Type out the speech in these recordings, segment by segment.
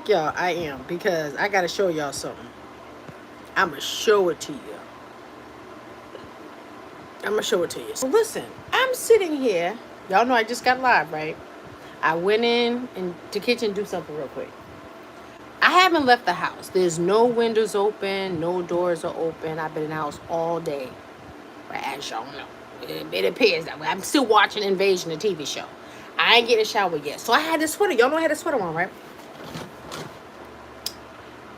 back, y'all. I am, because I gotta show y'all something. I'ma show it to you. I'ma show it to you. So listen, I'm sitting here. Y'all know I just got live, right? I went in the kitchen to do something real quick. I haven't left the house. There's no windows open, no doors are open. I've been in the house all day. But as y'all know, it appears that way. I'm still watching Invasion, the TV show. I ain't getting a shower yet. So I had this sweater. Y'all know I had a sweater on, right?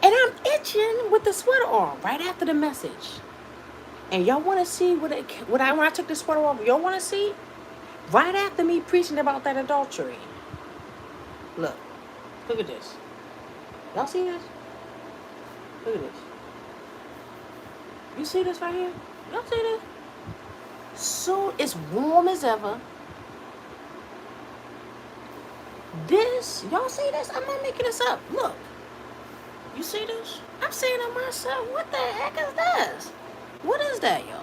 And I'm itching with the sweater on right after the message. And y'all want to see when I took the sweater off? Y'all want to see? Right after me preaching about that adultery. Look at this. Y'all see this? Look at this. You see this right here? Y'all see this? So it's warm as ever. This, y'all see this? I'm not making this up. Look. You see this? I'm saying to myself, what the heck is this? What is that, y'all?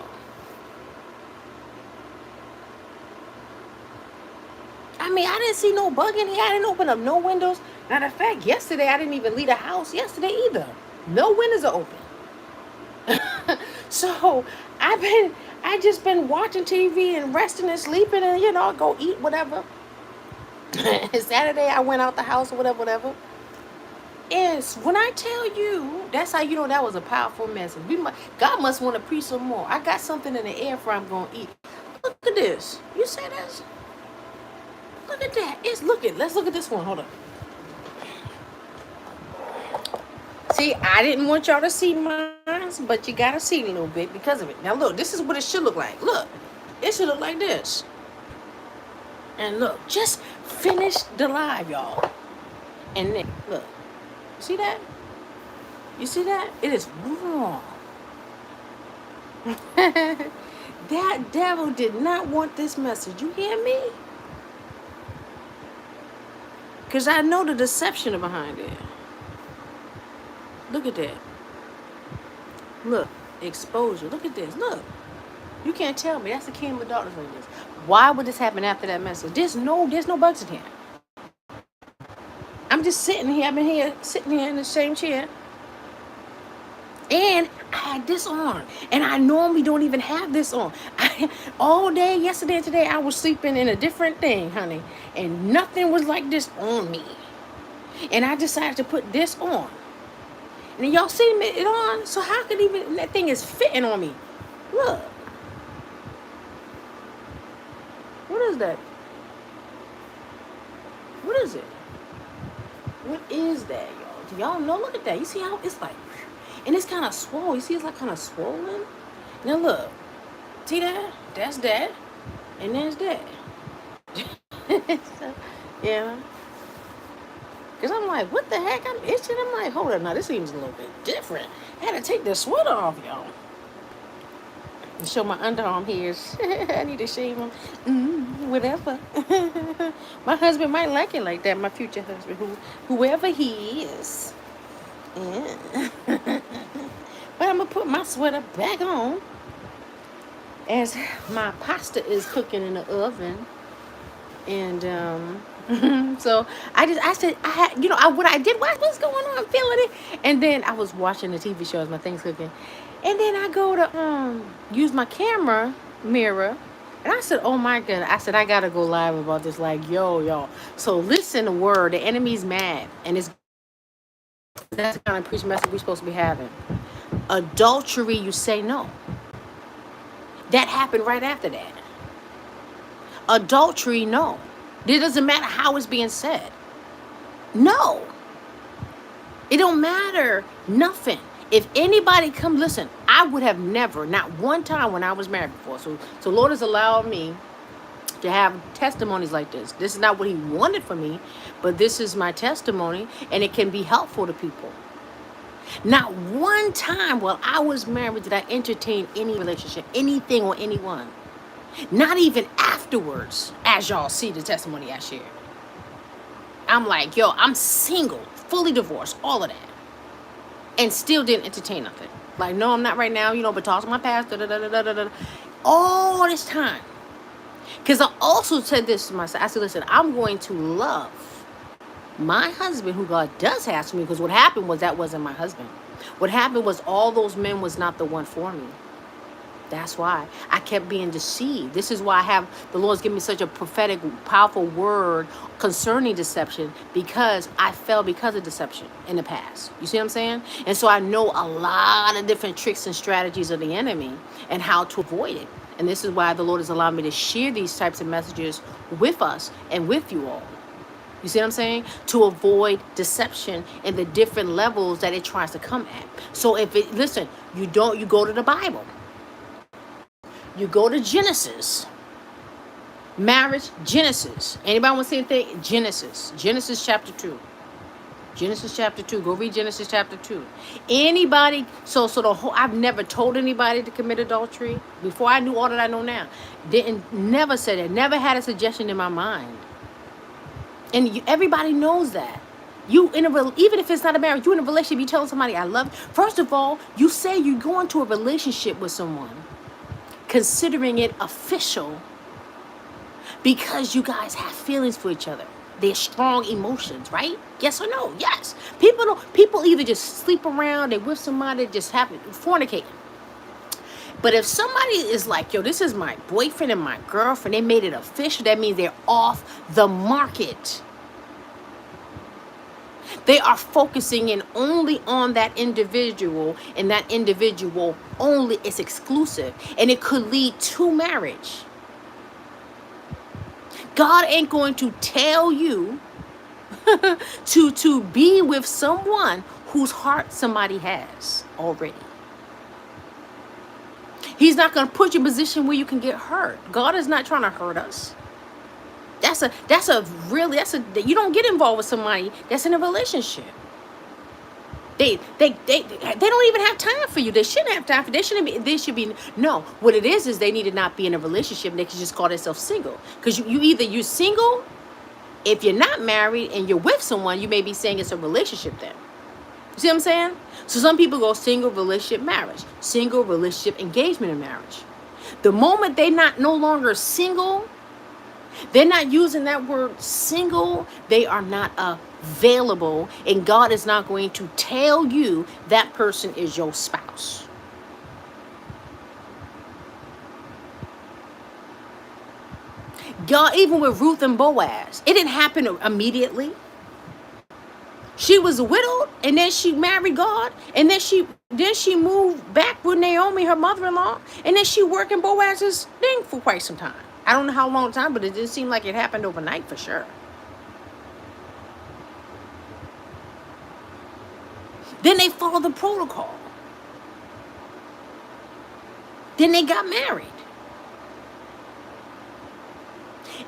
I mean, I didn't see no bug in here. I didn't open up no windows. Matter of fact, yesterday I didn't even leave the house yesterday either. No windows are open. So I just been watching TV and resting and sleeping and go eat whatever. Saturday I went out the house or whatever. Is when I tell you, that's how you know that was a powerful message. God must want to preach some more. I got something in the air for I'm gonna eat. Look at this. You see this? Look at that. Let's look at this one. Hold on. See, I didn't want y'all to see mine, but you gotta see it a little bit because of it. Now look, this is what it should look like. Look, it should look like this. And look, just finished the live, y'all. And then look, see that? You see that? It is raw. That devil did not want this message. You hear me? Because I know the deception behind it. Look at that. Look, exposure. Look at this. Look. You can't tell me. That's the kingdom of darkness like this. Why would this happen after that message? There's no bugs in here. I'm just sitting here. I've been sitting here in the same chair. And I had this on. And I normally don't even have this on. All day, yesterday and today, I was sleeping in a different thing, honey. And nothing was like this on me. And I decided to put this on. And y'all see it on? So how could even, that thing is fitting on me. Look. What is that? What is it? What is that, y'all? Do y'all know? Look at that. You see how it's like, and it's kind of swollen. You see it's like kind of swollen? Now look. See that? That's that. And there's that. So, yeah. Because I'm like, what the heck? I'm itching. I'm like, hold on. Now, this seems a little bit different. I had to take the sweater off, y'all. And show my underarm hairs. I need to shave them. Whatever. My husband might like it like that. My future husband, whoever he is. Yeah. But I'm going to put my sweater back on as my pasta is cooking in the oven. And so I said, what I did, what's going on? I'm feeling it. And then I was watching the TV show as my thing's cooking. And then I go to use my camera mirror. And I said, oh my God. I said, I got to go live about this. Like, y'all. So listen, the word, the enemy's mad. And that's the kind of preach message we're supposed to be having. Adultery, you say no. That happened right after that. Adultery, no. It doesn't matter how it's being said. No. It don't matter. Nothing. If anybody come, listen, I would have never, not one time when I was married before. So Lord has allowed me to have testimonies like this. This is not what he wanted for me, but this is my testimony, and it can be helpful to people. Not one time while I was married did I entertain any relationship, anything or anyone. Not even afterwards, as y'all see the testimony I shared. I'm like, I'm single, fully divorced, all of that. And still didn't entertain nothing. Like, no, I'm not right now, but talk to my pastor, all this time. Because I also said this to myself. I said, listen, I'm going to love My husband, who God does have for me, because what happened was that wasn't my husband. What happened was all those men was not the one for me. That's why I kept being deceived. This is why I have the Lord's given me such a prophetic, powerful word concerning deception, because I fell because of deception in the past. You see what I'm saying? And so I know a lot of different tricks and strategies of the enemy and how to avoid it. And this is why the Lord has allowed me to share these types of messages with us and with you all. You see what I'm saying? To avoid deception and the different levels that it tries to come at. So if it, listen, you go to the Bible. You go to Genesis. Marriage, Genesis. Anybody want to say anything? Genesis. Genesis chapter 2. Genesis chapter 2. Go read Genesis chapter 2. Anybody, so the whole, I've never told anybody to commit adultery. Before I knew all that I know now. Never said it. Never had a suggestion in my mind. And everybody knows that. You even if it's not a marriage, you in a relationship, you telling somebody I love. First of all, you say you go into a relationship with someone, considering it official, because you guys have feelings for each other. There's strong emotions, right? Yes or no? Yes. People either just sleep around, they with somebody, just happen fornicating. But if somebody is like, yo, this is my boyfriend and my girlfriend, they made it official, that means they're off the market. They are focusing in only on that individual, and that individual only is exclusive, and it could lead to marriage. God ain't going to tell you to be with someone whose heart somebody has already. He's not going to put you in a position where you can get hurt. God is not trying to hurt us. You don't get involved with somebody that's in a relationship. They don't even have time for you. They shouldn't have time for you. They should be. No, what it is they need to not be in a relationship, and they can just call themselves single. Because you're single. If you're not married and you're with someone, you may be saying it's a relationship then. You see what I'm saying? So some people go single relationship marriage, single relationship engagement and marriage. The moment they no longer single, they're not using that word single, they are not available, and God is not going to tell you that person is your spouse. God, even with Ruth and Boaz, it didn't happen immediately. She was widowed, and then she married God, and then she moved back with Naomi, her mother-in-law, and then she worked in Boaz's thing for quite some time. I don't know how long time, but it didn't seem like it happened overnight for sure. Then they followed the protocol. Then they got married.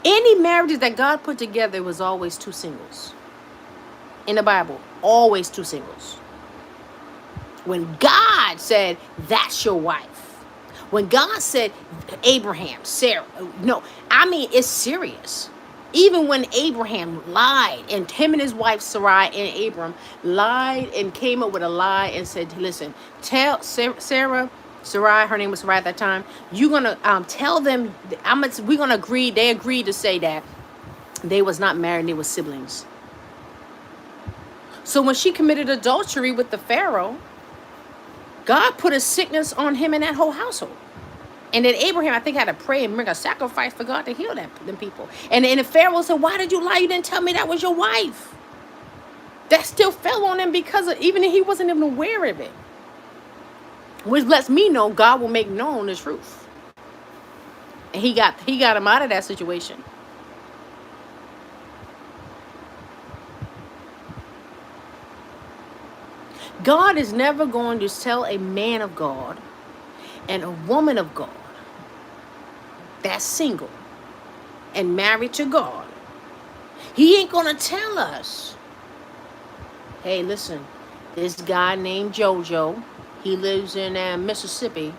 Any marriages that God put together was always two singles. In the Bible, always two singles. When God said, that's your wife. When God said, Abraham, Sarah, no, I mean, it's serious. Even when Abraham lied, and him and his wife Sarai and Abram lied and came up with a lie and said, listen, tell Sarai, her name was Sarai at that time, you're going to tell them, we're going to agree, they agreed to say that they was not married, they were siblings. So when she committed adultery with the Pharaoh, God put a sickness on him and that whole household. And then Abraham, I think, had to pray and bring a sacrifice for God to heal them people. And the Pharaoh said, why did you lie? You didn't tell me that was your wife. That still fell on him because even if he wasn't even aware of it. Which lets me know God will make known the truth. And he got him out of that situation. God is never going to tell a man of God and a woman of God that's single and married to God. He ain't going to tell us, hey, listen, this guy named JoJo, he lives in Mississippi,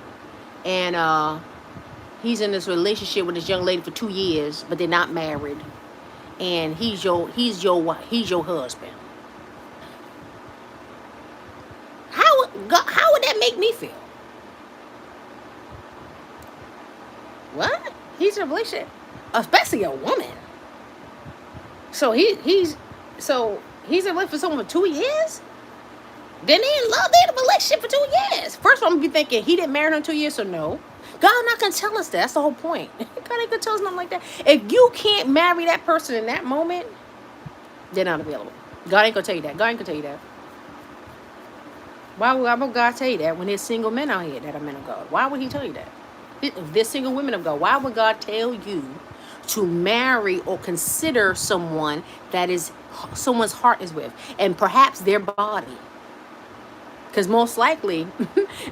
and he's in this relationship with this young lady for 2 years, but they're not married, and he's your husband. How would that make me feel? What? He's in a relationship, especially a woman. So he's So he's in a relationship for someone for 2 years? Then they in love, they in a relationship for 2 years. First of all, I'm gonna be thinking he didn't marry her in 2 years, so no. God not gonna tell us that. That's the whole point. God ain't gonna tell us nothing like that. If you can't marry that person in that moment, they're not available. God ain't gonna tell you that. God ain't gonna tell you that. Why would God tell you that when there's single men out here that are men of God? Why would he tell you that? If there's single women of God, why would God tell you to marry or consider someone that is someone's heart is with, and perhaps their body? Because most likely,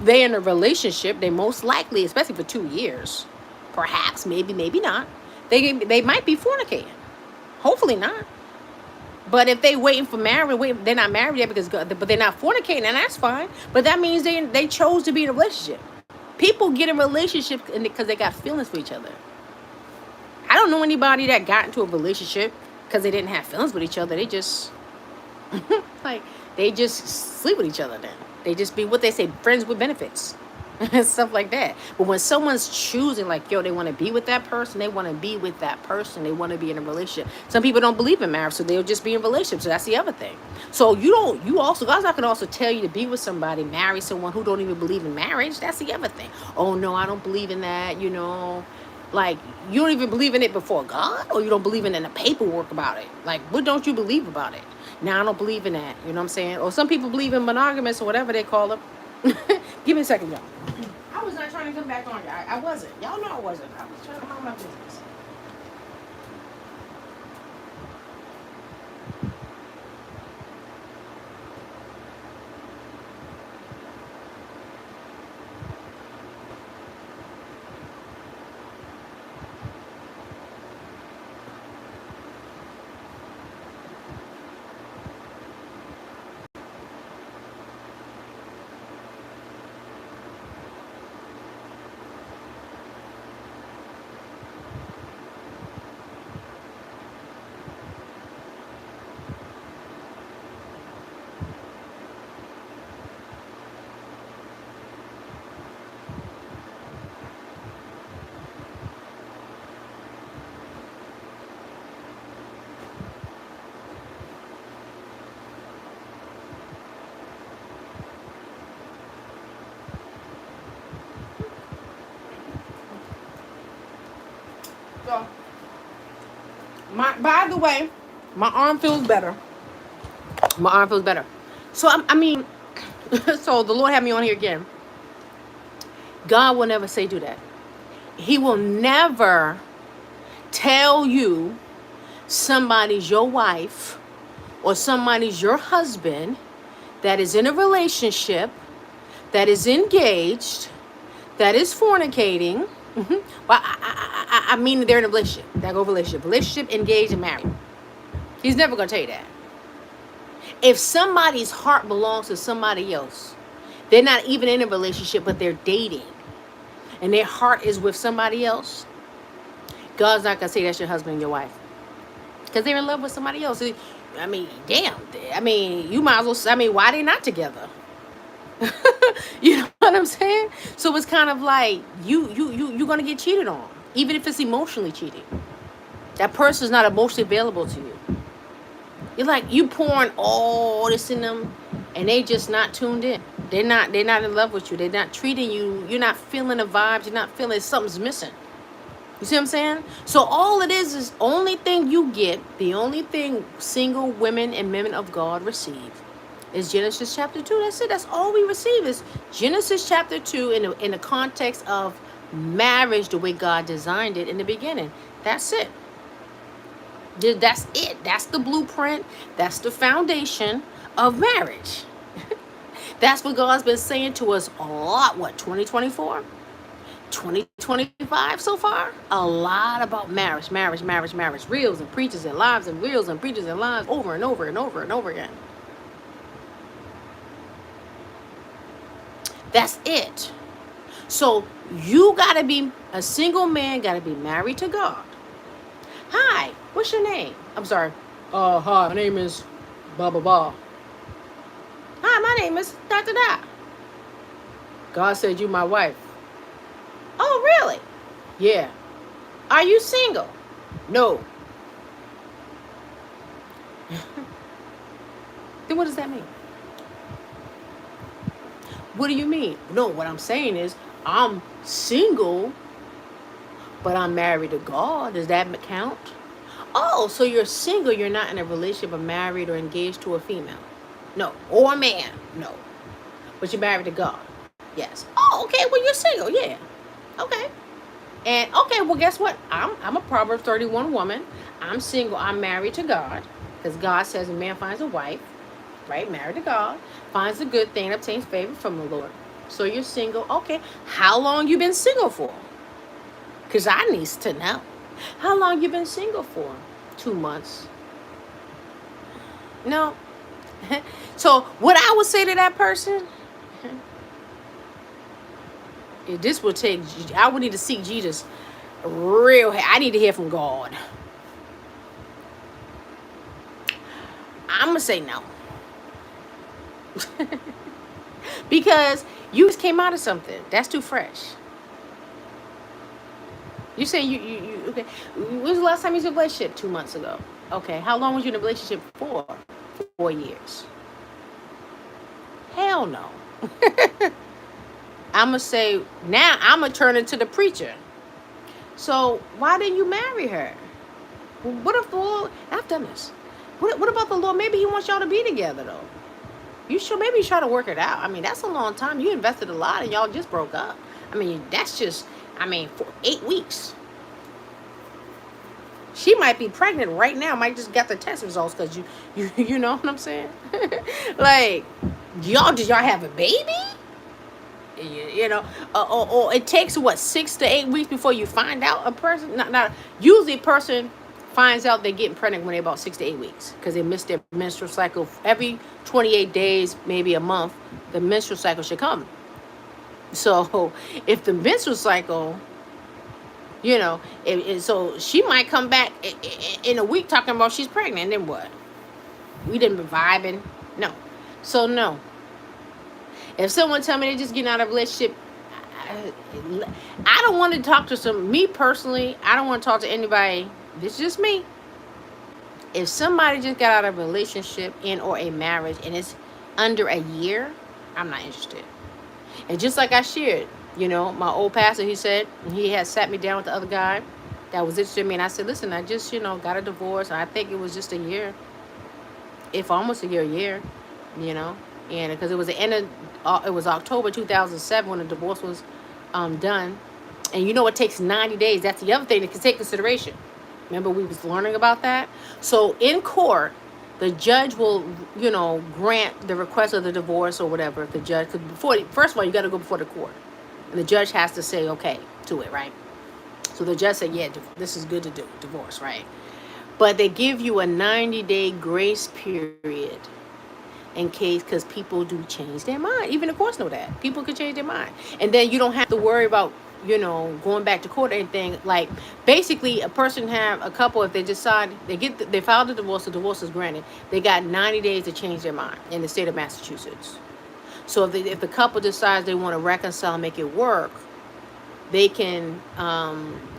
they're in a relationship. They most likely, especially for 2 years, perhaps, maybe not. They might be fornicating. Hopefully not. But if they waiting for marriage, they're not married yet but they're not fornicating, and that's fine. But that means they chose to be in a relationship. People get in relationships because they got feelings for each other. I don't know anybody that got into a relationship because they didn't have feelings with each other. They just like they just sleep with each other. Then they just be what they say, friends with benefits. Stuff like that. But when someone's choosing, like, yo, they want to be with that person, they want to be with that person, they want to be in a relationship. Some people don't believe in marriage, so they'll just be in relationships. So that's the other thing. So God's not gonna also tell you to be with somebody, marry someone who don't even believe in marriage. That's the other thing. Oh no, I don't believe in that, like, you don't even believe in it before God, or you don't believe in the paperwork about it. Like, what don't you believe about it? Now, I don't believe in that. You know what I'm saying? Or some people believe in monogamous or whatever they call them. Give me a second, y'all. I was not trying to come back on y'all. I wasn't. Y'all know I wasn't. I was trying to mind my business. So, by the way, my arm feels better. My arm feels better. So, I mean, so the Lord had me on here again. God will never say do that. He will never tell you somebody's your wife or somebody's your husband that is in a relationship, that is engaged, that is fornicating. Well, I mean, they're in a relationship. That go relationship, engaged, and married. He's never gonna tell you that. If somebody's heart belongs to somebody else, they're not even in a relationship, but they're dating, and their heart is with somebody else, God's not gonna say that's your husband and your wife, because they're in love with somebody else. I mean, damn. I mean, you might as well. I mean, why are they not together? You know what I'm saying? So it's kind of like you're gonna get cheated on, even if it's emotionally cheating. That person's not emotionally available to you. You're like, you pouring all this in them, and they just not tuned in. They're not in love with you. They're not treating you. You're not feeling the vibes. You're not feeling something's missing. You see what I'm saying? So all it is only thing you get, the only thing single women and men of God receive is Genesis chapter 2. That's it. That's all we receive is Genesis chapter 2 in the context of marriage, the way God designed it in the beginning. That's it. That's it. That's the blueprint. That's the foundation of marriage. That's what God's been saying to us a lot. What, 2024? 2025 so far? A lot about marriage. Reels and preachers and lives and reels and preachers and lives over and over and over and over again. That's it. So you gotta be a single man, gotta be married to God. Hi, what's your name? I'm sorry. Hi, my name is blah blah blah. Hi, my name is da da da. God said you my wife. Oh, really? Yeah. Are you single? No. Then what does that mean? What do you mean? No, what I'm saying is I'm single, but I'm married to God. Does that count? Oh, so you're single, you're not in a relationship or married or engaged to a female. No. Or a man. No. But you're married to God. Yes. Oh, okay, well you're single, yeah. Okay. And okay, well guess what? I'm a Proverbs 31 woman. I'm single, I'm married to God. Because God says a man finds a wife, right? Married to God, finds a good thing, obtains favor from the Lord. So you're single. Okay. How long you been single for? Because I needs to know. How long you been single for? 2 months. No. So what I would say to that person, this will take, I would need to seek Jesus real. I need to hear from God. I'm going to say no. Because you just came out of something. That's too fresh. You say you okay. When was the last time you was in a relationship? 2 months ago. Okay. How long was you in a relationship for? 4 years. Hell no. I'm going to say, now I'm going to turn into the preacher. So why didn't you marry her? What if the Lord, I've done this. What about the Lord? Maybe he wants y'all to be together though. You should maybe try to work it out. I mean, that's a long time. You invested a lot and y'all just broke up. I mean, that's just, for 8 weeks. She might be pregnant right now. Might just got the test results because you know what I'm saying? Like, did y'all have a baby? Or it takes what 6 to 8 weeks before you find out a person. Not usually a person finds out they're getting pregnant when they're about 6 to 8 weeks because they miss their menstrual cycle. Every 28 days, maybe a month, the menstrual cycle should come. So if the menstrual cycle, so she might come back in a week talking about she's pregnant. Then what? We didn't be vibing. No. So no. If someone tell me they just getting out of a relationship, I don't want to talk to me personally, I don't want to talk to anybody. This is just me. If somebody just got out of a relationship or a marriage and it's under a year, I'm not interested. And just like I shared, my old pastor, he said, he had sat me down with the other guy that was interested in me. And I said, listen, I just, got a divorce. I think it was just a year. If almost a year, And because it was the end of, it was October 2007 when the divorce was done. And it takes 90 days. That's the other thing that can take consideration. Remember, we was learning about that. So in court, the judge will, grant the request of the divorce or whatever. If the judge, first of all, you got to go before the court. And the judge has to say okay to it, right? So the judge said, yeah, this is good to do, divorce, right? But they give you a 90-day grace period in case, because people do change their mind. Even the courts know that. People could change their mind. And then you don't have to worry about, going back to court or anything. Like, basically, a couple, if they decide, they filed the divorce is granted, they got 90 days to change their mind in the state of Massachusetts. So if the couple decides they want to reconcile, make it work, they can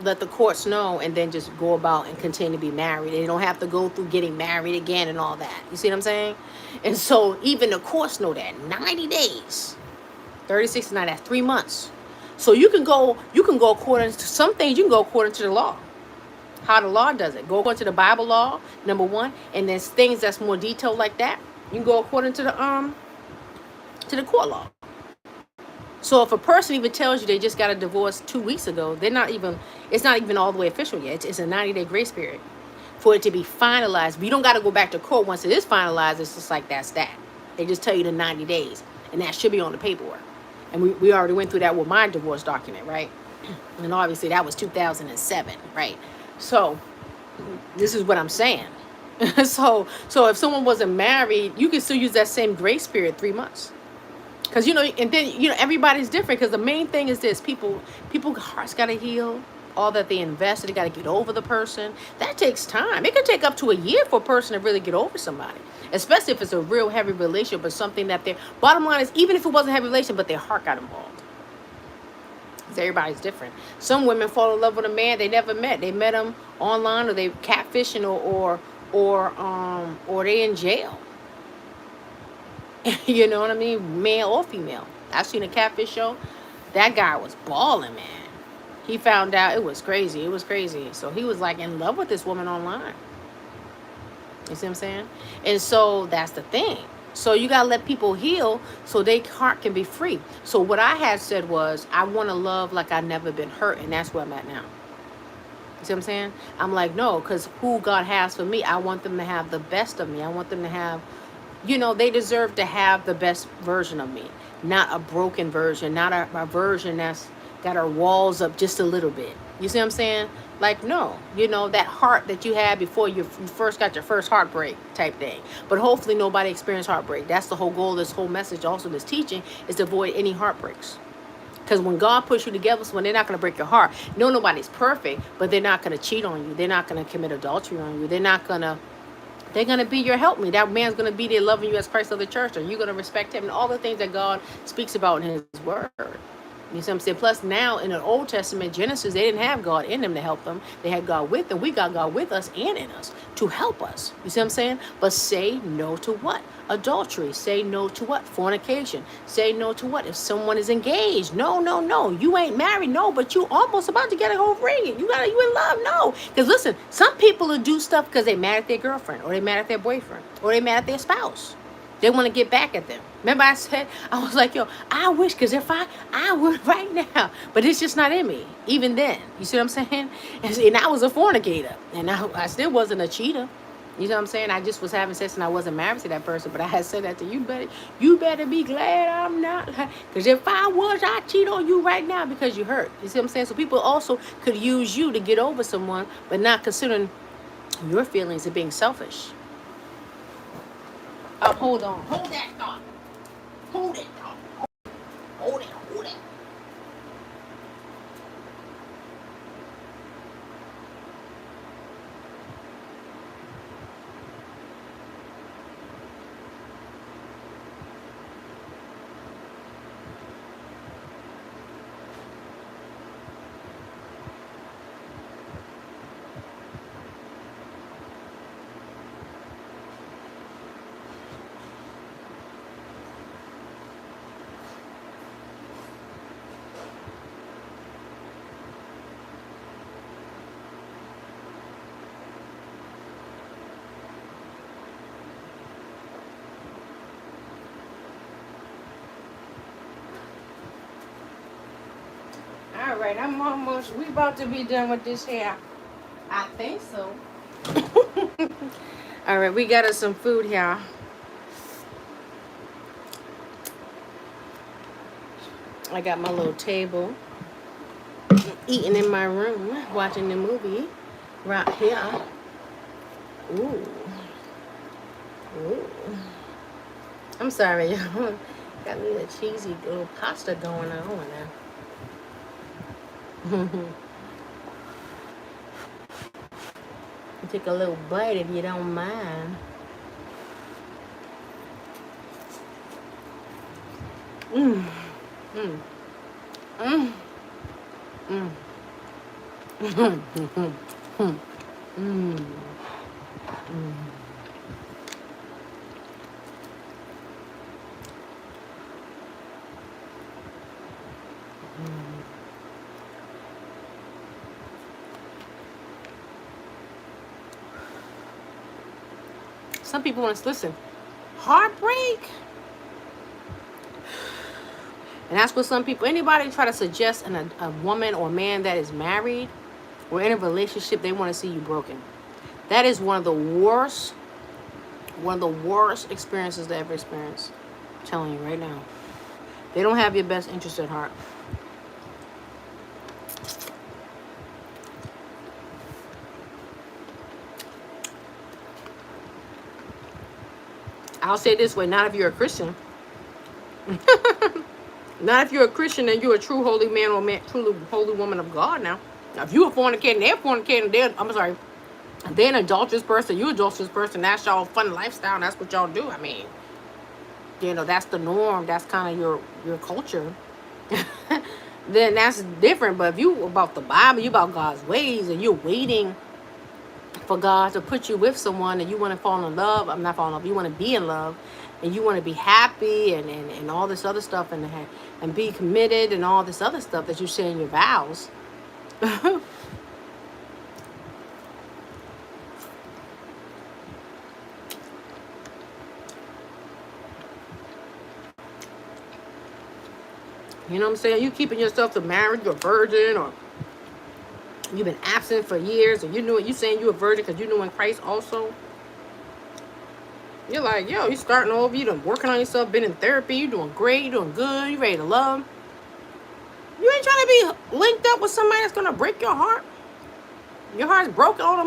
let the courts know and then just go about and continue to be married. They don't have to go through getting married again and all that. You see what I'm saying? And so even the courts know that. 90 days. 36 to 9, that's 3 months. So you can go according to some things, you can go according to the law. How the law does it. Go according to the Bible law, number one. And then things that's more detailed like that, you can go according to the court law. So if a person even tells you they just got a divorce 2 weeks ago, it's not even all the way official yet. It's a 90-day grace period for it to be finalized. But you don't got to go back to court once it is finalized. It's just like that's that. They just tell you the 90 days, and that should be on the paperwork. And we already went through that with my divorce document, right? And obviously that was 2007, right? So this is what I'm saying. So if someone wasn't married, you can still use that same grace period, 3 months. Because, and then, everybody's different. Because the main thing is this. People's hearts got to heal. All that they invested, they got to get over the person. That takes time. It could take up to a year for a person to really get over somebody. Especially if it's a real heavy relationship or something that their bottom line is, even if it wasn't a heavy relationship, but their heart got involved. Because everybody's different. Some women fall in love with a man they never met. They met him online, or they catfishing, or they in jail. You know what I mean? Male or female. I've seen a catfish show. That guy was balling, man. He found out it was crazy. It was crazy. So he was like in love with this woman online. You see what I'm saying? And so that's the thing. So you gotta let people heal so their heart can be free. So what I had said was, I want to love like I've never been hurt, and that's where I'm at now. You see what I'm saying? I'm like, no, because who God has for me, I want them to have the best of me. I want them to have, they deserve to have the best version of me, not a broken version, not a version that's got our walls up just a little bit. You see what I'm saying? Like, no, that heart that you had before you first got your first heartbreak type thing. But hopefully nobody experienced heartbreak. That's the whole goal of this whole message, also this teaching, is to avoid any heartbreaks. Because when God puts you together, so when they're not going to break your heart. No, nobody's perfect, but they're not going to cheat on you. They're not going to commit adultery on you. They're going to be your helpmate. That man's going to be there loving you as Christ of the church. And you're going to respect him and all the things that God speaks about in his word. You see what I'm saying? Plus, now in the Old Testament, Genesis, they didn't have God in them to help them. They had God with them. We got God with us and in us to help us. You see what I'm saying? But say no to what? Adultery. Say no to what? Fornication. Say no to what? If someone is engaged. No, no, no. You ain't married. No, but you almost about to get a whole ring. You in love. No. Because listen, some people will do stuff because they mad at their girlfriend, or they mad at their boyfriend, or they mad at their spouse. They want to get back at them. Remember I said, I was like, yo, I wish, because if I would right now. But it's just not in me, even then. You see what I'm saying? And I was a fornicator. And I still wasn't a cheater. You know what I'm saying? I just was having sex and I wasn't married to that person. But I had said that to you. You better be glad I'm not. Because if I was, I'd cheat on you right now because you hurt. You see what I'm saying? So people also could use you to get over someone, but not considering your feelings of being selfish. Oh, hold on. Hold that thought. Hold it, thought. Hold it. Hold it. All right, we about to be done with this here. I think so. All right, we got us some food here. I got my little table. Eating in my room, watching the movie right here. Ooh. Ooh. I'm sorry, y'all. Got me a cheesy little pasta going on now. Take a little bite if you don't mind. Mmm. Mmm. Mmm. Mmm. Mmm. Mmm. Mmm. Some people want to listen. Heartbreak? And that's what some people, anybody try to suggest a woman or man that is married or in a relationship, they want to see you broken. That is one of the worst experiences to ever experience. I'm telling you right now. They don't have your best interest at heart. I'll say this way, not if you're a Christian. Not if you're a Christian and you're a true holy man or truly holy woman of God now. Now, if you're a fornicator, they're an adulterous person, you're an adulterous person, that's y'all fun lifestyle, that's what y'all do. I mean, that's the norm, that's kind of your culture. Then that's different. But if you about the Bible, you about God's ways, and you're waiting for God to put you with someone and you want to fall in love, you want to be in love, and you want to be happy and all this other stuff and be committed and all this other stuff that you say in your vows. You know what I'm saying? You keeping yourself to marriage, you're a virgin, or you've been absent for years, or you saying you're a virgin because you knew in Christ also. You're like, yo, you starting over, you done working on yourself, been in therapy, you doing great, you doing good, you ready to love. You ain't trying to be linked up with somebody that's gonna break your heart. Your heart's broken on the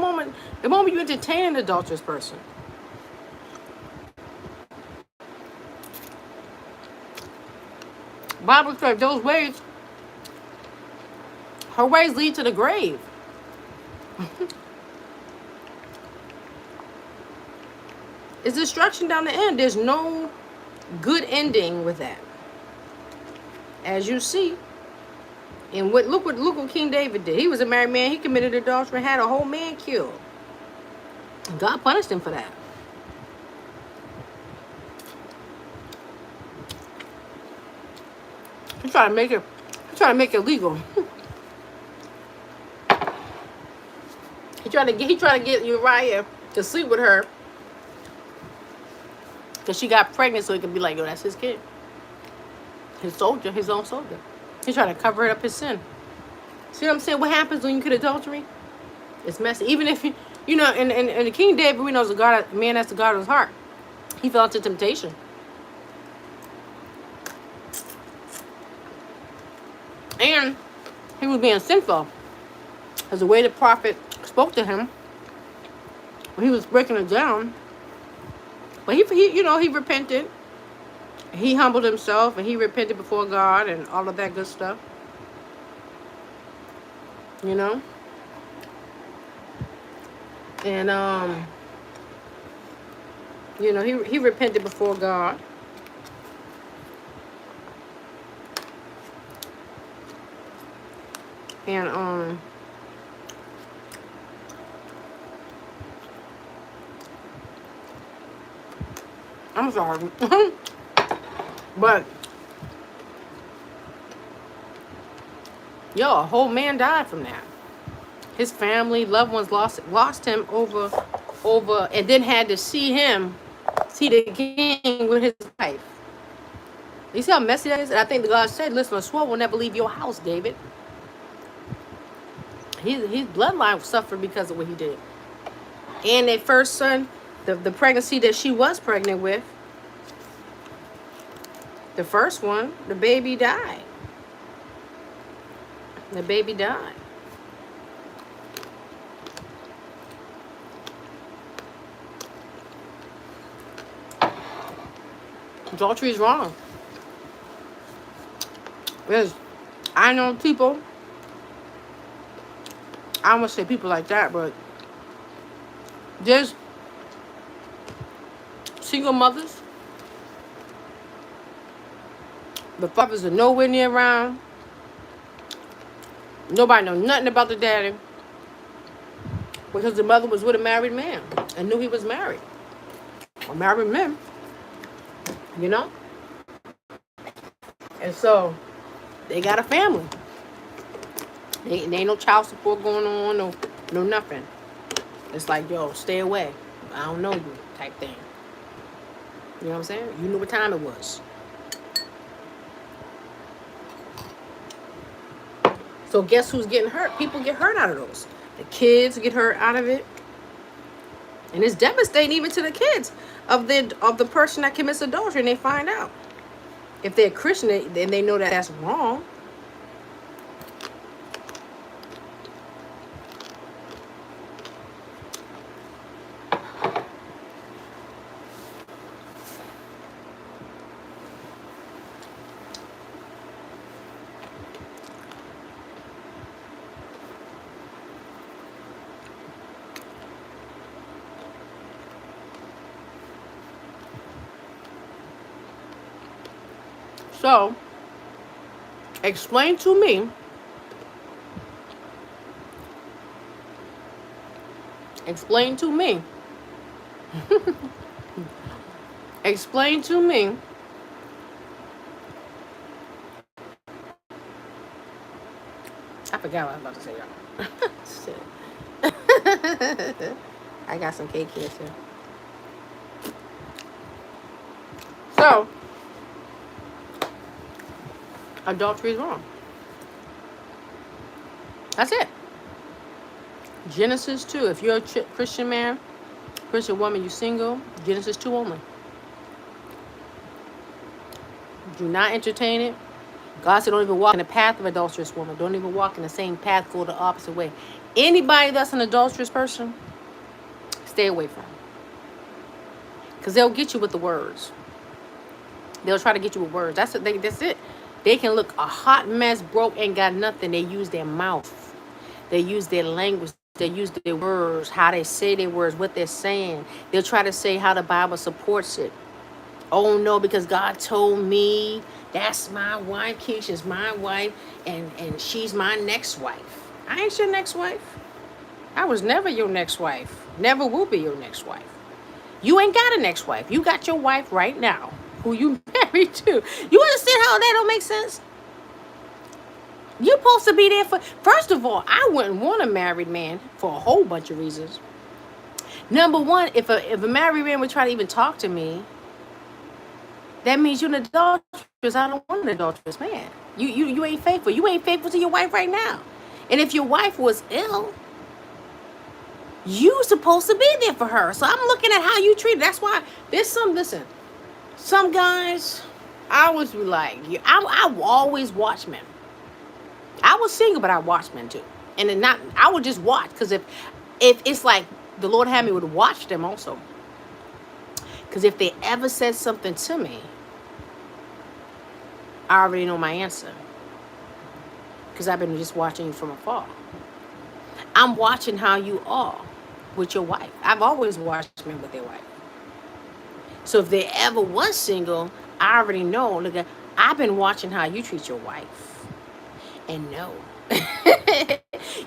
moment you entertain an adulterous person. Bible says those ways, her ways lead to the grave. It's destruction down the end. There's no good ending with that. As you see, and look what King David did. He was a married man. He committed adultery and had a whole man killed. God punished him for that. He tried to make it legal. He tried to get Uriah to sleep with her because she got pregnant, so he could be like, yo, that's his kid, his own soldier. He tried to cover up his sin. See what I'm saying? What happens when you commit adultery? It's messy. Even if you know, and the King David, we know, is a man that's the God of his heart. He fell into temptation. And he was being sinful. Because the way the prophet spoke to him, when he was breaking it down, but he repented. He humbled himself and he repented before God and all of that good stuff. You know? And he repented before God. And I'm sorry. But a whole man died from that. His family, loved ones lost him over and then had to see the king with his wife. You see how messy that is? And I think the God said, listen, a sword will never leave your house, David. His bloodline suffered because of what he did. And their first son, the pregnancy that she was pregnant with, the first one, the baby died. The baby died. Adultery is wrong. Because I know people, I don't want to say people like that, but there's single mothers. The fathers are nowhere near around. Nobody know nothing about the daddy. Because the mother was with a married man and knew he was married. Or married men. You know? And so, they got a family. They ain't no child support going on, no nothing. It's like, yo, stay away. I don't know you type thing. You know what I'm saying? You knew what time it was. So guess who's getting hurt? People get hurt out of those. The kids get hurt out of it. And it's devastating even to the kids of the person that commits adultery, and they find out. If they're Christian, then they know that that's wrong. So, explain to me Explain to me. I forgot what I was about to say, y'all. Shit. I got some cake here too. So, adultery is wrong. That's it. Genesis 2. If you're a Christian man, Christian woman, you single, Genesis 2 only. Do not entertain it. God said don't even walk in the path of an adulterous woman. Don't even walk in the same path, go the opposite way. Anybody that's an adulterous person, stay away from them. Because they'll get you with the words. They'll try to get you with words. That's it. They can look a hot mess, broke, ain't got nothing. They use their mouth. They use their language. They use their words, how they say their words, what they're saying. They'll try to say how the Bible supports it. Oh no, because God told me that's my wife, Keisha's my wife, and she's my next wife. I ain't your next wife. I was never your next wife. Never will be your next wife. You ain't got a next wife. You got your wife right now, who you married to. You understand how that don't make sense? You're supposed to be there for, first of all, I wouldn't want a married man for a whole bunch of reasons. Number one, if a married man would try to even talk to me, that means you're an adulteress. I don't want an adulterous man. You ain't faithful. You ain't faithful to your wife right now. And if your wife was ill, you supposed to be there for her. So I'm looking at how you treat her. That's why there's some guys, I always be like, I always watch men. I was single, but I watched men too. And then I would just watch. Because if it's like the Lord had me would watch them also. Because if they ever said something to me, I already know my answer. Because I've been just watching you from afar. I'm watching how you are with your wife. I've always watched men with their wife. So if they ever was single, I already know. Look, I've been watching how you treat your wife. And no.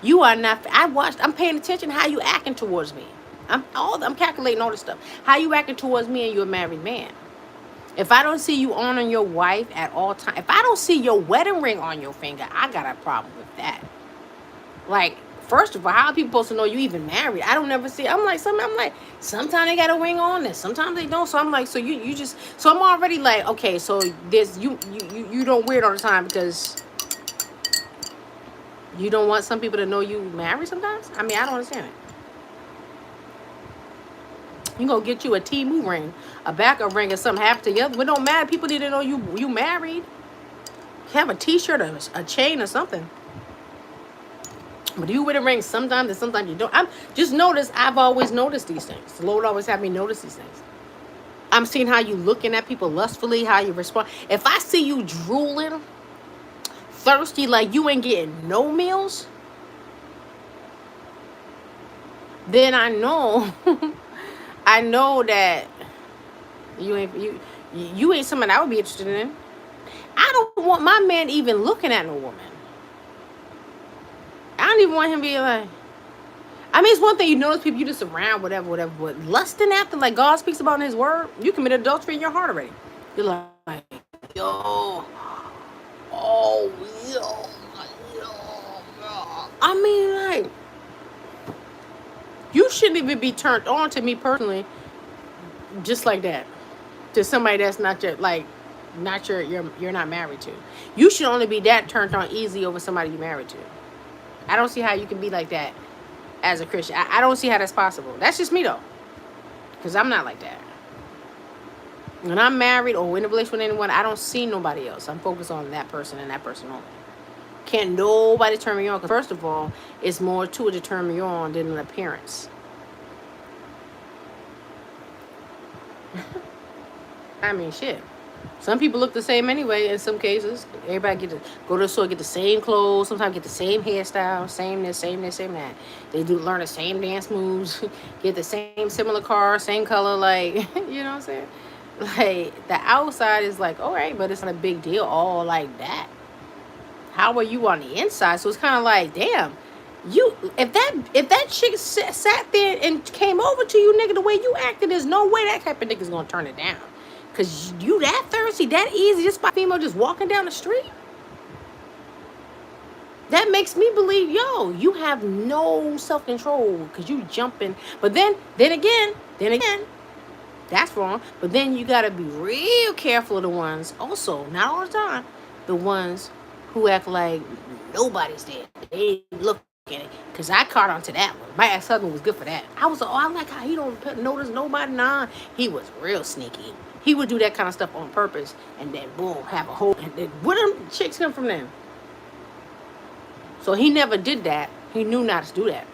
You are not. I'm paying attention how you acting towards me. I'm calculating all this stuff. How you acting towards me and you're a married man. If I don't see you honoring your wife at all times, if I don't see your wedding ring on your finger, I got a problem with that. Like, first of all, how are people supposed to know you even married? I don't ever see. I'm like, sometimes they got a ring on this, sometimes they don't. So I'm like, so you just, so I'm already like, okay, so this you don't wear it all the time because you don't want some people to know you married sometimes? I mean, I don't understand it. You gonna get you a Temu ring, a backup ring, and something happened to you. It don't matter. People need to know you married. Have a T-shirt, a chain, or something. But you wear a ring sometimes, and sometimes you don't. I'm just notice. I've always noticed these things. The Lord always had me notice these things. I'm seeing how you looking at people lustfully, how you respond. If I see you drooling, thirsty, like you ain't getting no meals, then I know. I know that you ain't somebody I would be interested in. I don't want my man even looking at no woman. I don't even want him to be like, I mean, it's one thing you notice people you just around, whatever, but lusting after, like God speaks about in his word, you commit adultery in your heart already. You're like, yo, I mean, like, you shouldn't even be turned on to me personally, just like that, to somebody that's not your, like, not your, you're not married to. You should only be that turned on easy over somebody you're married to. I don't see how you can be like that as a Christian. I don't see how that's possible. That's just me though, because I'm not like that. When I'm married or in a relationship with anyone, I don't see nobody else. I'm focused on that person and that person only. Can't nobody turn me on, because first of all, it's more to it to turn me on than an appearance. I mean, shit. Some people look the same anyway in some cases. Everybody get to go to the store, get the same clothes, sometimes get the same hairstyle, same this, same that. They do learn the same dance moves, get the same similar car, same color, like, you know what I'm saying? Like, the outside is like, all right, but it's not a big deal all like that. How are you on the inside? So it's kind of like, damn, you, if that chick sat there and came over to you, nigga, the way you acted, there's no way that type of nigga's gonna turn it down. Because you that thirsty, that easy, just by female just walking down the street? That makes me believe, yo, you have no self-control because you jumping. But then again, that's wrong. But then you got to be real careful of the ones, also, not all the time, the ones who act like nobody's there. They look at it. Because I caught on to that one. My ex-husband was good for that. I like how he don't notice nobody. Nah, he was real sneaky. He would do that kind of stuff on purpose. And then, boom, have a whole... And then, where them chicks come from then? So he never did that. He knew not to do that.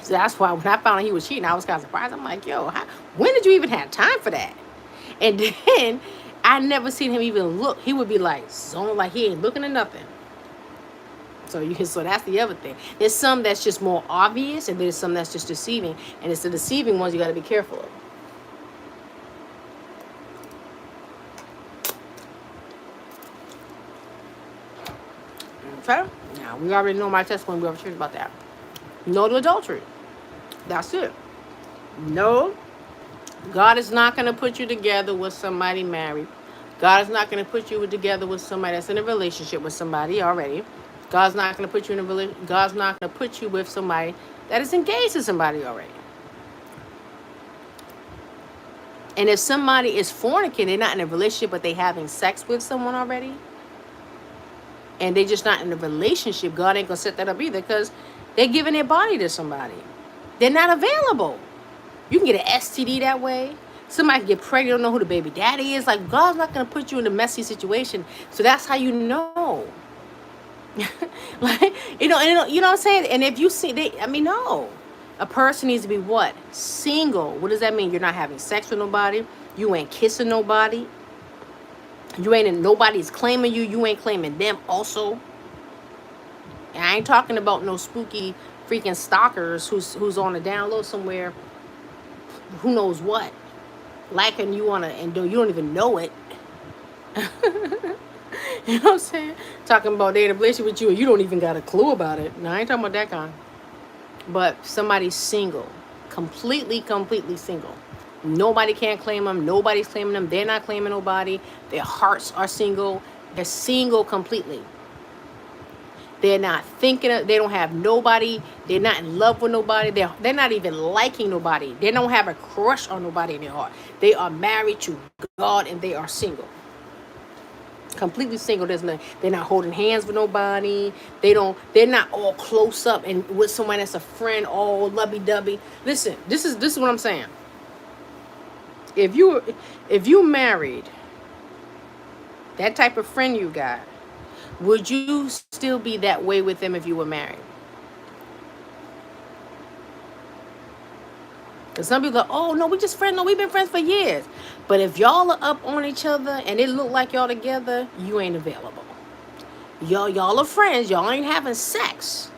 So that's why when I found out he was cheating, I was kind of surprised. I'm like, yo, when did you even have time for that? And then I never seen him even look. He would be like, zone, like he ain't looking at nothing. So that's the other thing. There's some that's just more obvious, and there's some that's just deceiving. And it's the deceiving ones you got to be careful of. Okay? Now, we already know my testimony. We already talked about that. No to adultery. That's it. No. God is not going to put you together with somebody married. God is not going to put you together with somebody that's in a relationship with somebody already. God's not going to put you in a relationship. God's not going to put you with somebody that is engaged to somebody already. And if somebody is fornicating, they're not in a relationship, but they having sex with someone already, and they just not in a relationship, God ain't going to set that up either, because they're giving their body to somebody. They're not available. You can get an STD that way. Somebody can get pregnant, don't know who the baby daddy is. Like, God's not going to put you in a messy situation. So that's how you know. Like, you know what I'm saying? And if you see, no. A person needs to be what? Single. What does that mean? You're not having sex with nobody. You ain't kissing nobody. Nobody's claiming you. You ain't claiming them also. And I ain't talking about no spooky freaking stalkers who's on the down low somewhere, who knows what, liking you and you don't even know it. You know what I'm saying? Talking about they in a relationship with you and you don't even got a clue about it. No, I ain't talking about that kind. But somebody's single, completely single. Nobody can't claim them. Nobody's claiming them. They're not claiming nobody. Their hearts are single. They're single completely. They're not thinking. They don't have nobody. They're not in love with nobody. They're not even liking nobody. They don't have a crush on nobody in their heart. They are married to God and they are single. Completely single. They're not holding hands with nobody. They're not all close up and with someone that's a friend, all lovey-dovey. Listen, this is what I'm saying. If you married, that type of friend you got, would you still be that way with them if you were married? Because some people are, oh, no, we just friends. No, we've been friends for years. But if y'all are up on each other and it look like y'all together, you ain't available. Y'all are friends. Y'all ain't having sex.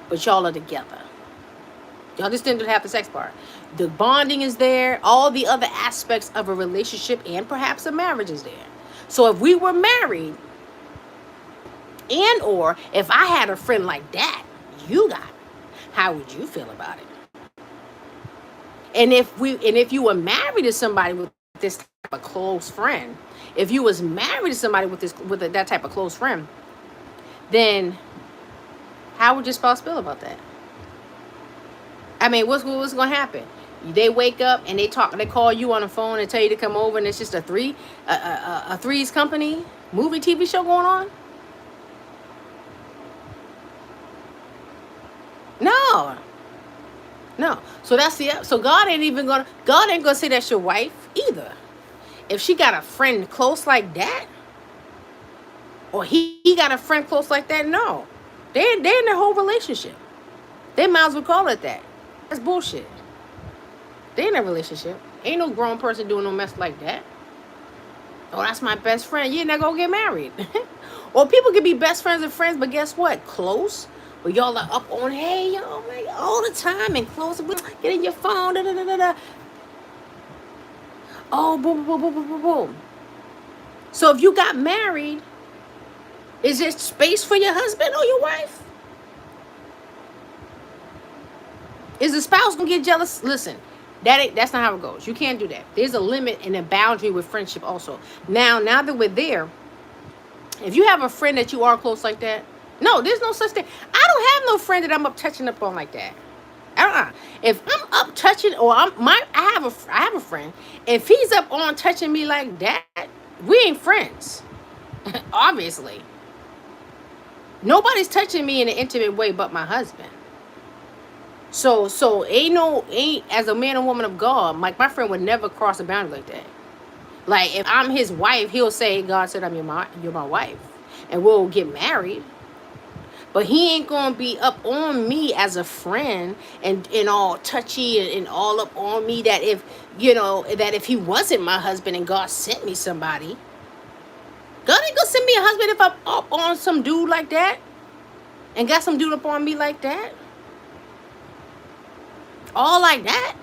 But y'all are together. Y'all just didn't have the sex part. The bonding is there. All the other aspects of a relationship and perhaps a marriage is there. So if we were married, and or if I had a friend like that, you got, how would you feel about it? And if you were married to somebody with this type of close friend, if you was married to somebody with that type of close friend, then how would your spouse feel about that? I mean, what's going to happen? They wake up and they call you on the phone and tell you to come over, and it's just a Three's Company movie TV show going on? No. So so God ain't gonna say that's your wife either. If she got a friend close like that, or he got a friend close like that, no. They're in their whole relationship. They might as well call it that. That's bullshit. They in a relationship. Ain't no grown person doing no mess like that. Oh, that's my best friend. You're not gonna get married. Or people can be best friends and friends, but guess what? Close. But y'all are up on, hey, y'all, man, all the time and close. Get in your phone. Oh, boom, boom, boom, boom, boom, boom. So if you got married, is there space for your husband or your wife? Is the spouse gonna get jealous? Listen, That's not how it goes. You can't do that. There's a limit and a boundary with friendship also. Now that we're there, if you have a friend that you are close like that, no, there's no such thing. I don't have no friend that I'm up touching up on like that. If I'm up touching, or I have a friend. If he's up on touching me like that, we ain't friends. Obviously, nobody's touching me in an intimate way but my husband. So ain't as a man and woman of God, like my friend would never cross a boundary like that. Like if I'm his wife, he'll say, God said you're my wife, and we'll get married. But he ain't gonna be up on me as a friend and all touchy and all up on me that if he wasn't my husband and God sent me somebody. God ain't gonna send me a husband if I'm up on some dude like that and got some dude up on me like that. All like that.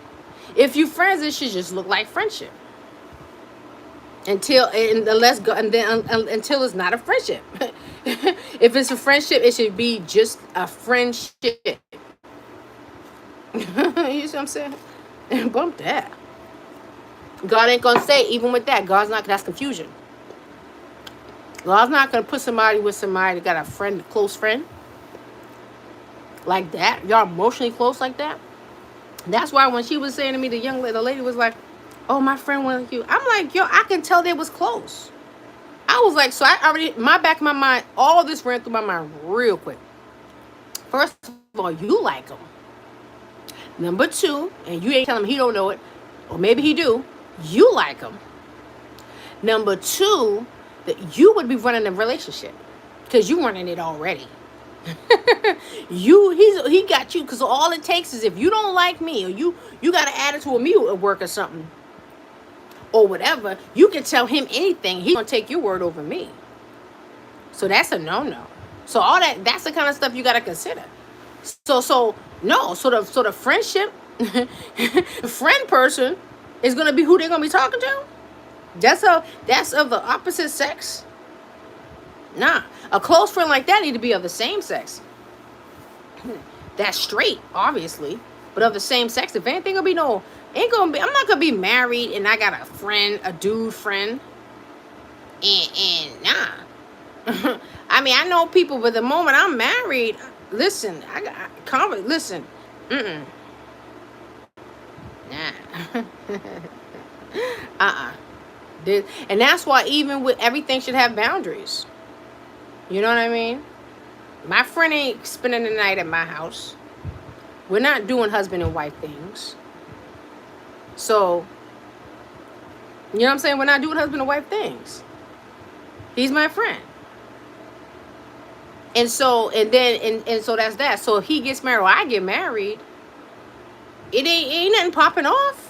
If you friends, it should just look like friendship. Until it's not a friendship. If it's a friendship, it should be just a friendship. You see what I'm saying? Bump that. God ain't gonna say, even with that, that's confusion. God's not gonna put somebody with somebody that got a close friend like that. Y'all emotionally close like that. That's why when she was saying to me, the lady was like, oh, my friend went you. I'm like, yo, I can tell they was close. I was like, so I already, back of my mind, all this ran through my mind real quick. First of all, you like him. Number two, and you ain't telling him he don't know it, or maybe he do, you like him. Number two, that you would be running a relationship because you running it already. He got you, because all it takes is if you don't like me, or you got an attitude with me at work or something or whatever, you can tell him anything, he's gonna take your word over me. So that's a no. So all that's the kind of stuff you got to consider. So the friendship the friend person is gonna be who they're gonna be talking to. That's of the opposite sex. Nah, a close friend like that need to be of the same sex. That's straight, obviously, but of the same sex. If anything, I'm not gonna be married and I got a dude friend. And nah. I mean, I know people, but the moment I'm married, listen, listen. Nah. And that's why even with everything should have boundaries. You know what I mean? My friend ain't spending the night at my house. We're not doing husband and wife things. So, you know what I'm saying? We're not doing husband and wife things. He's my friend. And so, so that's that. So if he gets married or I get married, it ain't nothing popping off.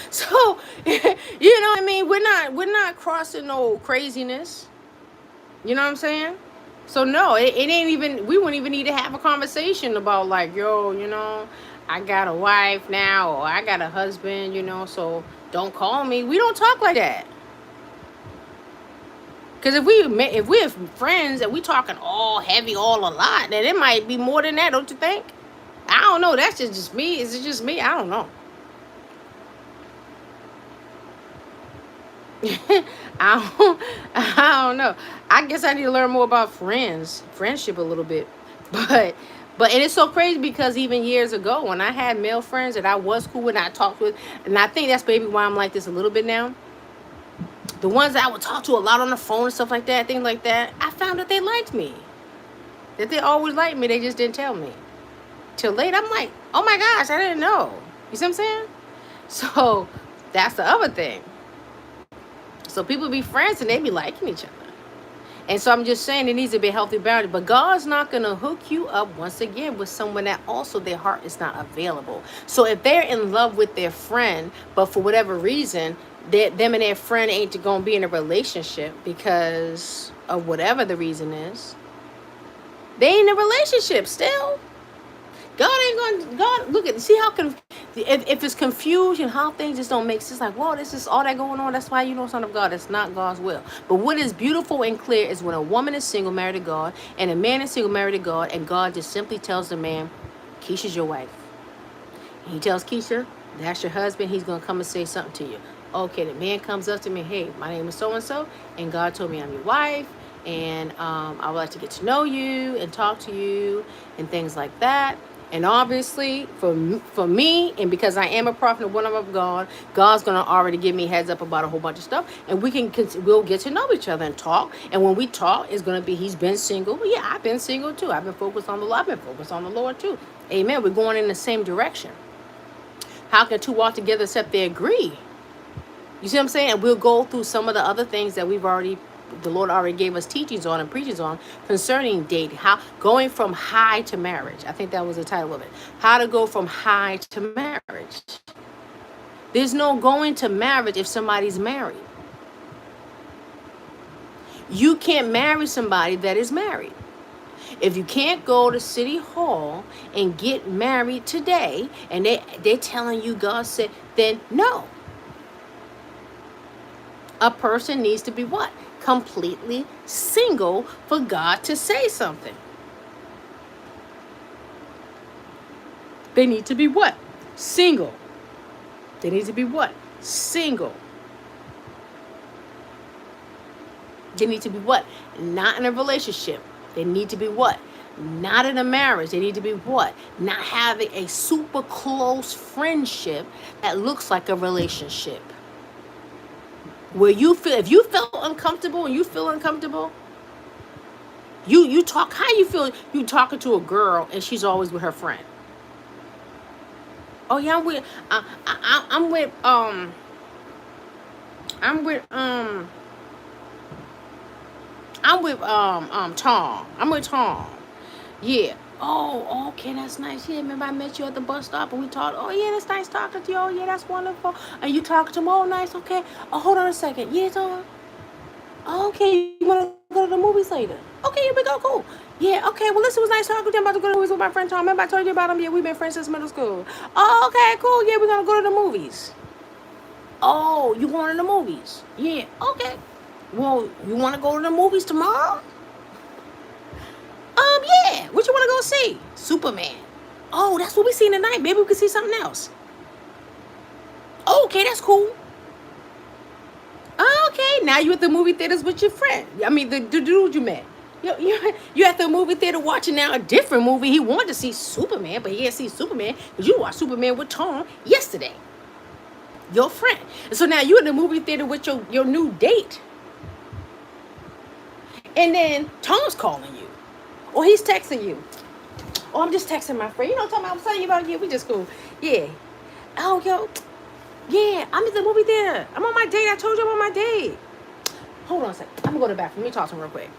So, you know what I mean? We're not crossing no craziness. You know what I'm saying? So no, it ain't even, we wouldn't even need to have a conversation about like, yo, I got a wife now, or I got a husband, so don't call me. We don't talk like that. Because if we're friends and we talking all heavy, all a lot, then it might be more than that, don't you think? I don't know. That's just me. Is it just me? I don't know. I don't know. I guess I need to learn more about friendship a little bit. But and it's so crazy because even years ago when I had male friends that I was cool with and I talked with, and I think that's maybe why I'm like this a little bit now. The ones that I would talk to a lot on the phone and stuff like that, things like that, I found that they liked me. That they always liked me, they just didn't tell me. Till late, I'm like, oh my gosh, I didn't know. You see what I'm saying? So that's the other thing. So people be friends and they be liking each other. And so I'm just saying it needs to be a healthy boundary. But God's not going to hook you up once again with someone that also their heart is not available. So if they're in love with their friend, but for whatever reason, them and their friend ain't going to be in a relationship because of whatever the reason is, they ain't in a relationship still. See how if it's confusion, how things just don't make sense. Like, whoa, this is all that going on. That's why son of God. That's not God's will. But what is beautiful and clear is when a woman is single, married to God, and a man is single, married to God, and God just simply tells the man, Keisha's your wife. And he tells Keisha, that's your husband. He's going to come and say something to you. Okay, the man comes up to me. Hey, my name is so-and-so. And God told me I'm your wife. And I would like to get to know you and talk to you and things like that. And obviously, for me, and because I am a prophet and one of God, God's going to already give me heads up about a whole bunch of stuff. And we'll get to know each other and talk. And when we talk, it's going to be, he's been single. Well, yeah, I've been single too. I've been focused on the Lord. I've been focused on the Lord too. Amen. We're going in the same direction. How can two walk together except they agree? You see what I'm saying? And we'll go through some of the other things that the Lord already gave us teachings on and preachings on concerning dating. How going from high to marriage. I think that was the title of it. How to go from high to marriage. There's no going to marriage if somebody's married. You can't marry somebody that is married. If you can't go to City Hall and get married today, and they're telling you God said, then no. A person needs to be what? Completely single for God to say something. They need to be what? Single. They need to be what? Single. They need to be what? Not in a relationship. They need to be what? Not in a marriage. They need to be what? Not having a super close friendship that looks like a relationship. Where you feel, if you feel uncomfortable and you feel uncomfortable, you talk, how you feel, you talking to a girl and she's always with her friend. Oh yeah, I'm with Tom. I'm with Tom. Yeah. Oh, okay, that's nice. Yeah, remember I met you at the bus stop and we talked. Oh yeah, that's nice talking to you. Oh yeah, that's wonderful. And you talking to him? Oh, nice. Okay. Oh, hold on a second. Yeah, Tom. Okay, you wanna go to the movies later? Okay, here we go. Cool. Yeah. Okay. Well, listen, it was nice talking to you. I'm about to go to the movies with my friend Tom. Remember I told you about him? Yeah, we've been friends since middle school. Oh, okay, cool. Yeah, we're gonna go to the movies. Oh, you going to the movies? Yeah. Okay. Well, you want to go to the movies tomorrow? Yeah. What you want to go see? Superman. Oh, that's what we seen tonight. Maybe we can see something else. Okay, that's cool. Okay, now you at the movie theaters with your friend. I mean, the dude you met. You're at the movie theater watching now a different movie. He wanted to see Superman, but he can't see Superman because you watched Superman with Tom yesterday. Your friend. And so now you're in the movie theater with your new date. And then Tom's calling you. Or he's texting you. Oh, I'm just texting my friend. You know what I'm telling you about? Yeah, we just cool. Yeah. Oh, yo. Yeah, I'm at the movie theater. I'm on my date. I told you I'm on my date. Hold on a second. I'm going to go to the bathroom. Let me talk to him real quick.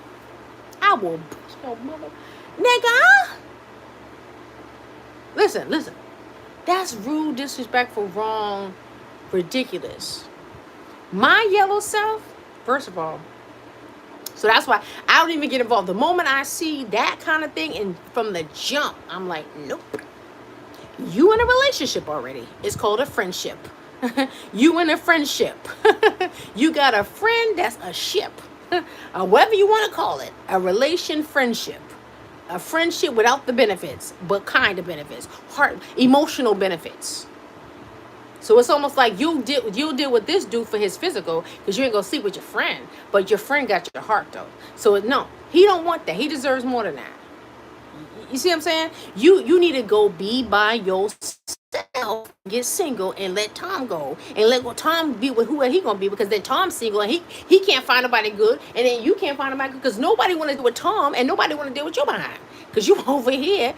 I will push your mother. Nigga. Listen. That's rude, disrespectful, wrong, ridiculous. My yellow self, first of all, so that's why I don't even get involved. The moment I see that kind of thing, and from the jump, I'm like, nope. You in a relationship already. It's called a friendship. You in a friendship. You got a friend that's a ship. Whatever you want to call it. A relation friendship. A friendship without the benefits, but kind of benefits. Emotional benefits. So it's almost like you'll deal with this dude for his physical because you ain't gonna sleep with your friend, but your friend got your heart though. So no, he don't want that. He deserves more than that. You see what I'm saying? You need to go be by yourself, get single, and let Tom go, and let Tom be with whoever he gonna be, because then Tom's single and he can't find nobody good, and then you can't find nobody good because nobody want to deal with Tom and nobody want to deal with you behind because you over here.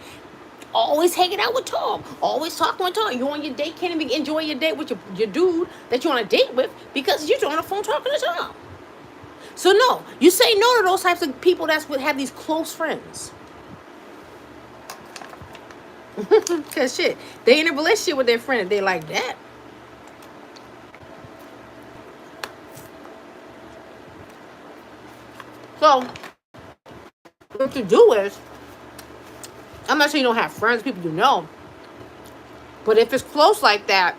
Always hanging out with Tom. Always talking with Tom. You on your date, can't even enjoy your date with your dude that you're on a date with because you're on the phone talking to Tom. So no, you say no to those types of people that's would have these close friends. Cause shit, they in a relationship with their friend and they like that. So what you do is, I'm not saying you don't have friends, people you know. But if it's close like that,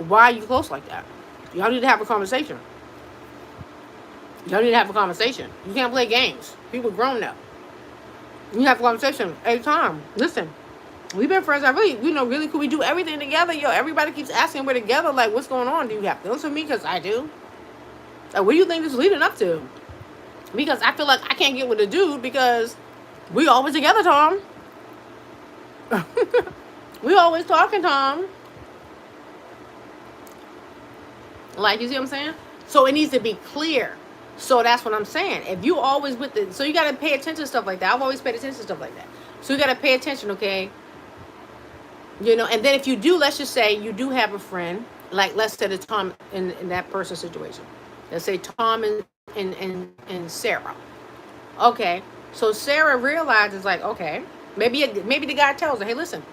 why are you close like that? Y'all need to have a conversation. You can't play games. People grown now. You have a conversation. Hey, Tom, listen. We've been friends. I really, really cool. We do everything together. Yo, everybody keeps asking we're together. Like, what's going on? Do you have feelings for me? Because I do. Like, what do you think this is leading up to? Because I feel like I can't get with a dude because we always together, Tom. We always talking, Tom. Like, you see what I'm saying? So it needs to be clear. So that's what I'm saying. If you always with the, so you got to pay attention to stuff like that. I've always paid attention to stuff like that. So you got to pay attention, okay? And then if you do, let's just say you do have a friend, like let's say the Tom in that person's situation. Let's say Tom and Sarah. Okay, so Sarah realizes like, okay, maybe the guy tells her, hey, listen,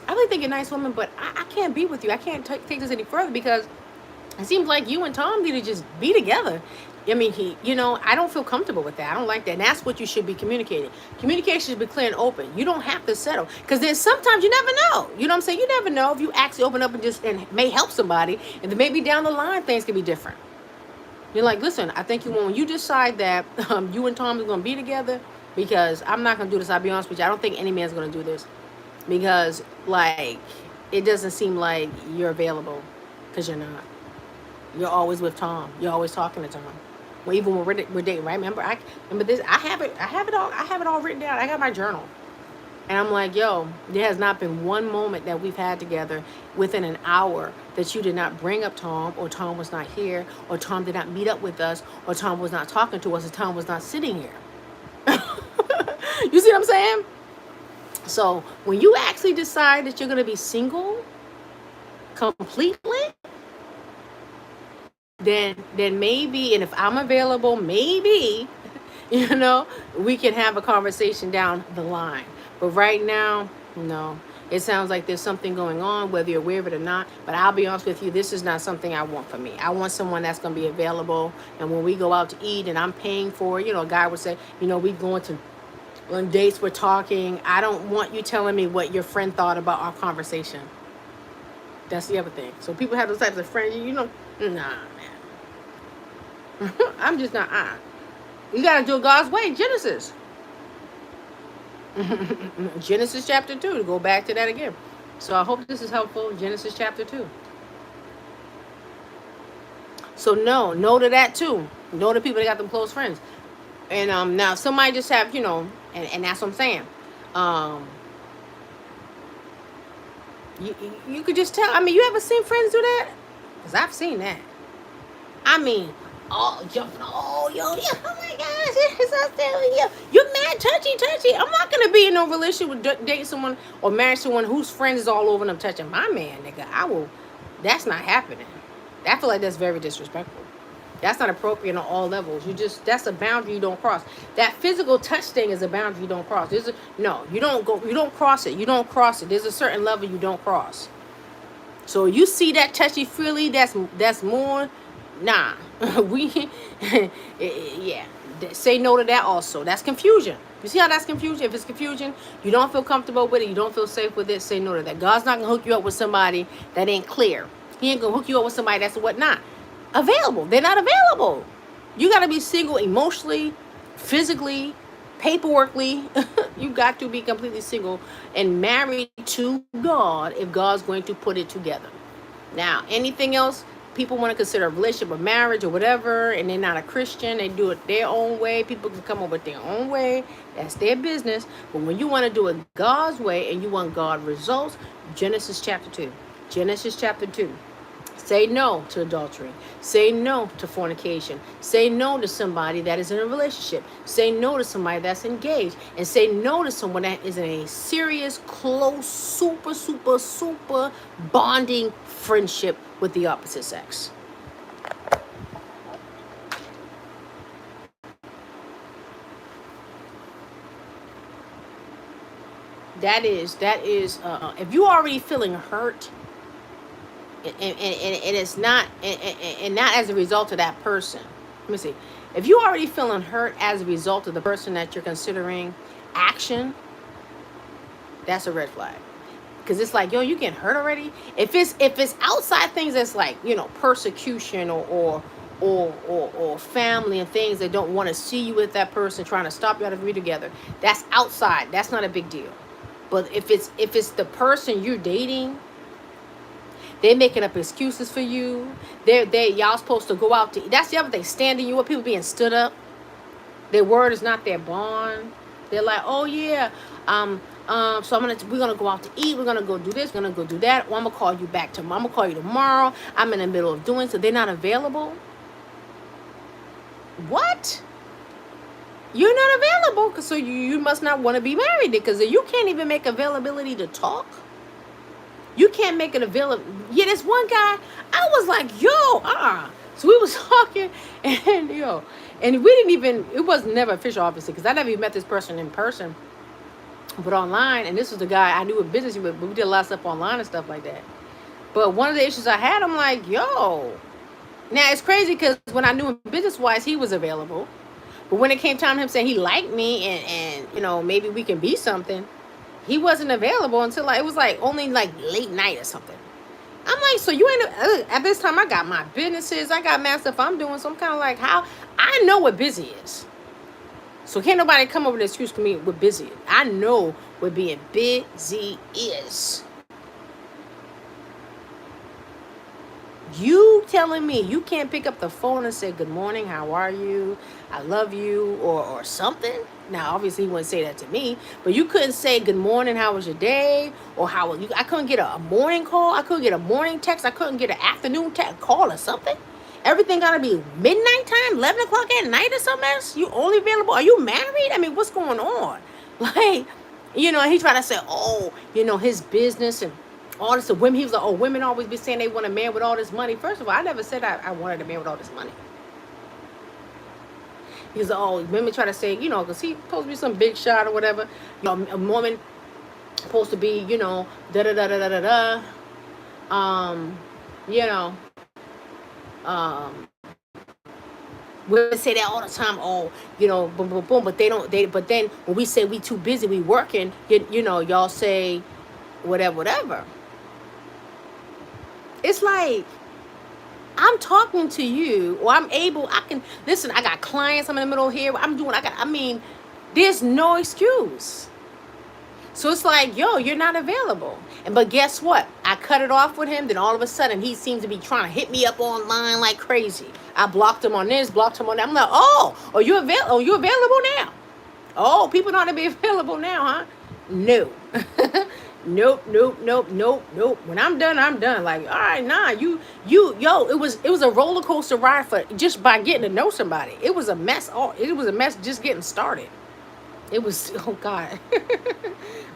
I really think you're a nice woman, but I can't be with you. I can't take this any further because it seems like you and Tom need to just be together. I mean, I don't feel comfortable with that. I don't like that. And that's what you should be communicating. Communication should be clear and open. You don't have to settle. Because then sometimes you never know. You know what I'm saying? You never know if you actually open up and may help somebody. And then maybe down the line, things can be different. You're like, listen, I think when you decide that you and Tom is going to be together, because I'm not going to do this. I'll be honest with you. I don't think any man's going to do this. Because, like, it doesn't seem like you're available. Because you're not. You're always with Tom. You're always talking to Tom. Well, even when we're dating, right? Remember this. I have it all written down. I got my journal, and I'm like, yo, there has not been one moment that we've had together within an hour that you did not bring up Tom, or Tom was not here, or Tom did not meet up with us, or Tom was not talking to us, or Tom was not sitting here. You see what I'm saying? So when you actually decide that you're going to be single completely, then maybe, and if I'm available, maybe, we can have a conversation down the line. But right now, no. It sounds like there's something going on, whether you're aware of it or not. But I'll be honest with you, this is not something I want for me. I want someone that's going to be available. And when we go out to eat and I'm paying for it, a guy would say, we going to, on dates, we're talking. I don't want you telling me what your friend thought about our conversation. That's the other thing. So people have those types of friends, nah, man. I'm just not. You got to do it God's way. Genesis. Genesis chapter 2. To go back to that again. So I hope this is helpful. Genesis chapter 2. So no to that too. No to people that got them close friends. And now somebody just have, and that's what I'm saying. You could just tell. I mean, you ever seen friends do that? Because I've seen that. I mean, jumping, oh my gosh, you're mad touchy. I'm not gonna be in no relationship with dating someone or marry someone whose friends is all over them touching my man, nigga. That's not happening. I feel like that's very disrespectful. That's not appropriate on all levels. That's a boundary you don't cross. That physical touch thing is a boundary you don't cross. You don't cross it. You don't cross it. There's a certain level you don't cross. So you see that touchy feely, that's more. Nah, yeah. Say no to that also. That's confusion. You see how that's confusion? If it's confusion, you don't feel comfortable with it, you don't feel safe with it, say no to that. God's not going to hook you up with somebody that ain't clear. He ain't going to hook you up with somebody that's whatnot. Available. They're not available. You got to be single emotionally, physically, paperworkly. You got to be completely single and married to God if God's going to put it together. Now, anything else, people want to consider a relationship or marriage or whatever, and they're not a Christian, they do it their own way. People can come up with their own way. That's their business. But when you want to do it God's way and you want God results, Genesis chapter 2. Genesis chapter 2. Say no to adultery. Say no to fornication. Say no to somebody that is in a relationship. Say no to somebody that's engaged. And say no to someone that is in a serious, close, super, super, super bonding friendship with the opposite sex. That is, if you're already feeling hurt, and it's not, and not as a result of that person. Let me see. If you're already feeling hurt as a result of the person that you're considering action, that's a red flag. Because it's like, you getting hurt already. If it's outside things that's like, persecution or family and things that don't want to see you with that person, trying to stop you out of you together, that's outside. That's not a big deal. But if it's the person you're dating, they're making up excuses for you. They y'all supposed to go out to eat. That's the other thing. Standing you up, people being stood up. Their word is not their bond. They're like, oh yeah, so we're gonna go out to eat. We're gonna go do this. We're gonna go do that. Well, I'm gonna call you back tomorrow. I'm gonna call you tomorrow. I'm in the middle of doing so. They're not available. What? You're not available, so you must not want to be married because you can't even make availability to talk. You can't make it available. Yeah, this one guy, I was like, yo, So we was talking, and and we didn't even. It was never official, obviously, because I never even met this person in person, but online. And this was the guy I knew in business with, but we did a lot of stuff online and stuff like that. But one of the issues I had, I'm like, yo. Now it's crazy because when I knew him business wise, he was available. But when it came time to him saying he liked me and maybe we can be something, he wasn't available until like it was like only like late night or something. I'm like, so you ain't at this time I got my businesses, I got mad stuff I'm doing, so I'm kind of like, how I know what busy is. So can't nobody come up with an excuse to me what busy is. I know what being busy is. You telling me you can't pick up the phone and say good morning, how are you, I love you, or something? Now obviously he wouldn't say that to me, but you couldn't say good morning, how was your day, or how you. I couldn't get a morning call, I couldn't get a morning text, I couldn't get an afternoon call or something. Everything gotta be midnight time, 11 o'clock at night or something else. You only available? Are you married? I mean, what's going on? Like, he tried to say, oh, his business and all this. Women, he was like, oh, women always be saying they want a man with all this money. First of all, I never said I wanted a man with all this money. He was like, oh, women try to say, because he supposed to be some big shot or whatever. A woman supposed to be, da da da da da da da. Women say that all the time. Oh, boom, boom, boom. But they don't. But then when we say we too busy, we working. Y'all say whatever, whatever. It's like I'm talking to you, or I can listen. I got clients. I'm in the middle here. There's no excuse. So it's like, yo, you're not available. But guess what? I cut it off with him. Then all of a sudden, he seems to be trying to hit me up online like crazy. I blocked him on this, blocked him on that. I'm like, oh, are you available now? Oh, people not to be available now, huh? No. Nope. When I'm done, I'm done. Like, all right, nah, it was a roller coaster ride for just by getting to know somebody. It was a mess. Oh, it was a mess just getting started. It was, oh God.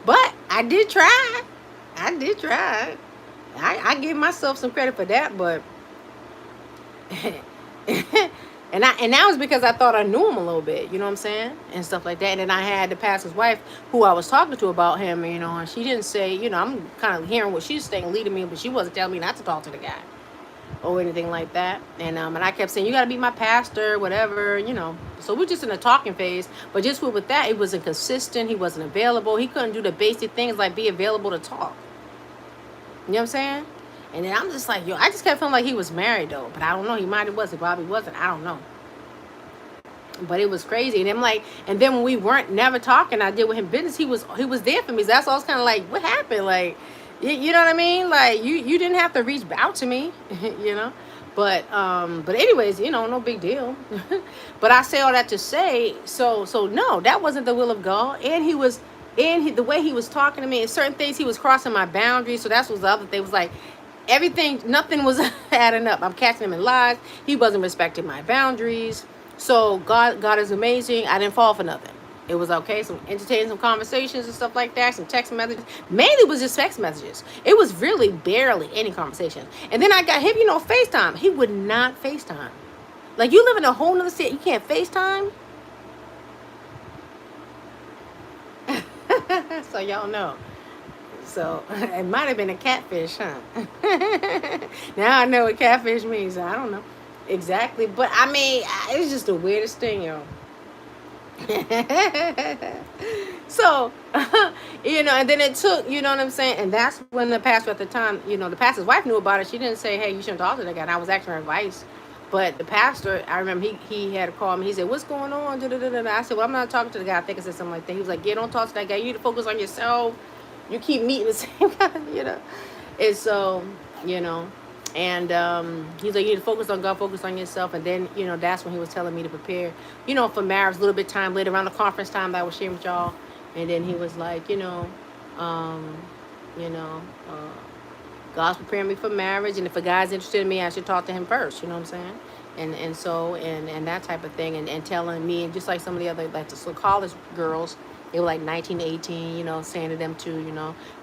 But I did try. I give myself some credit for that, but and that was because I thought I knew him a little bit, you know what I'm saying? And stuff like that. And then I had the pastor's wife who I was talking to about him, and she didn't say, I'm kind of hearing what she's saying, leading me, but she wasn't telling me not to talk to the guy or anything like that. And I kept saying, you got to be my pastor, whatever, So we're just in a talking phase. But just with that, it wasn't consistent. He wasn't available. He couldn't do the basic things like be available to talk. You know what I'm saying? And then I'm just like, I just kept feeling like he was married though. But I don't know. He might have was. He probably wasn't. I don't know. But it was crazy. And I'm like, and then when we weren't never talking, I did with him business. He was there for me. So that's why I was kind of like, what happened? Like, you know what I mean? Like you didn't have to reach out to me, But anyways, no big deal. But I say all that to say, so no, that wasn't the will of God. And the way he was talking to me, and certain things he was crossing my boundaries. So that's was the other thing. It was like nothing was adding up. I'm catching him in lies. He wasn't respecting my boundaries. So God is amazing. I didn't fall for nothing. It was okay. Some entertaining, some conversations and stuff like that. Some text messages. Mainly it was just text messages. It was really barely any conversations. And then I got him, FaceTime. He would not FaceTime. Like, you live in a whole nother city. You can't FaceTime? So y'all know. So it might have been a catfish, huh? Now I know what catfish means. I don't know exactly. But it was just the weirdest thing, yo. So, and then it took, you know what I'm saying? And that's when the pastor at the time, the pastor's wife knew about it. She didn't say, hey, you shouldn't talk to that guy. And I was asking her advice. But the pastor, I remember he had to call me. He said, what's going on? I said, well, I'm not talking to the guy. I think I said something like that. He was like, yeah, don't talk to that guy. You need to focus on yourself. You keep meeting the same kind of, And so, you know, and he's like, you need to focus on God, focus on yourself. And then, that's when he was telling me to prepare, for marriage, a little bit time later around the conference time that I was sharing with y'all. And then he was like, um, you know, uh, God's preparing me for marriage, and if a guy's interested in me, I should talk to him first. You know what I'm saying? And that type of thing, and telling me, and just like some of the other, like the college girls, they were like 19, 18, saying to them too,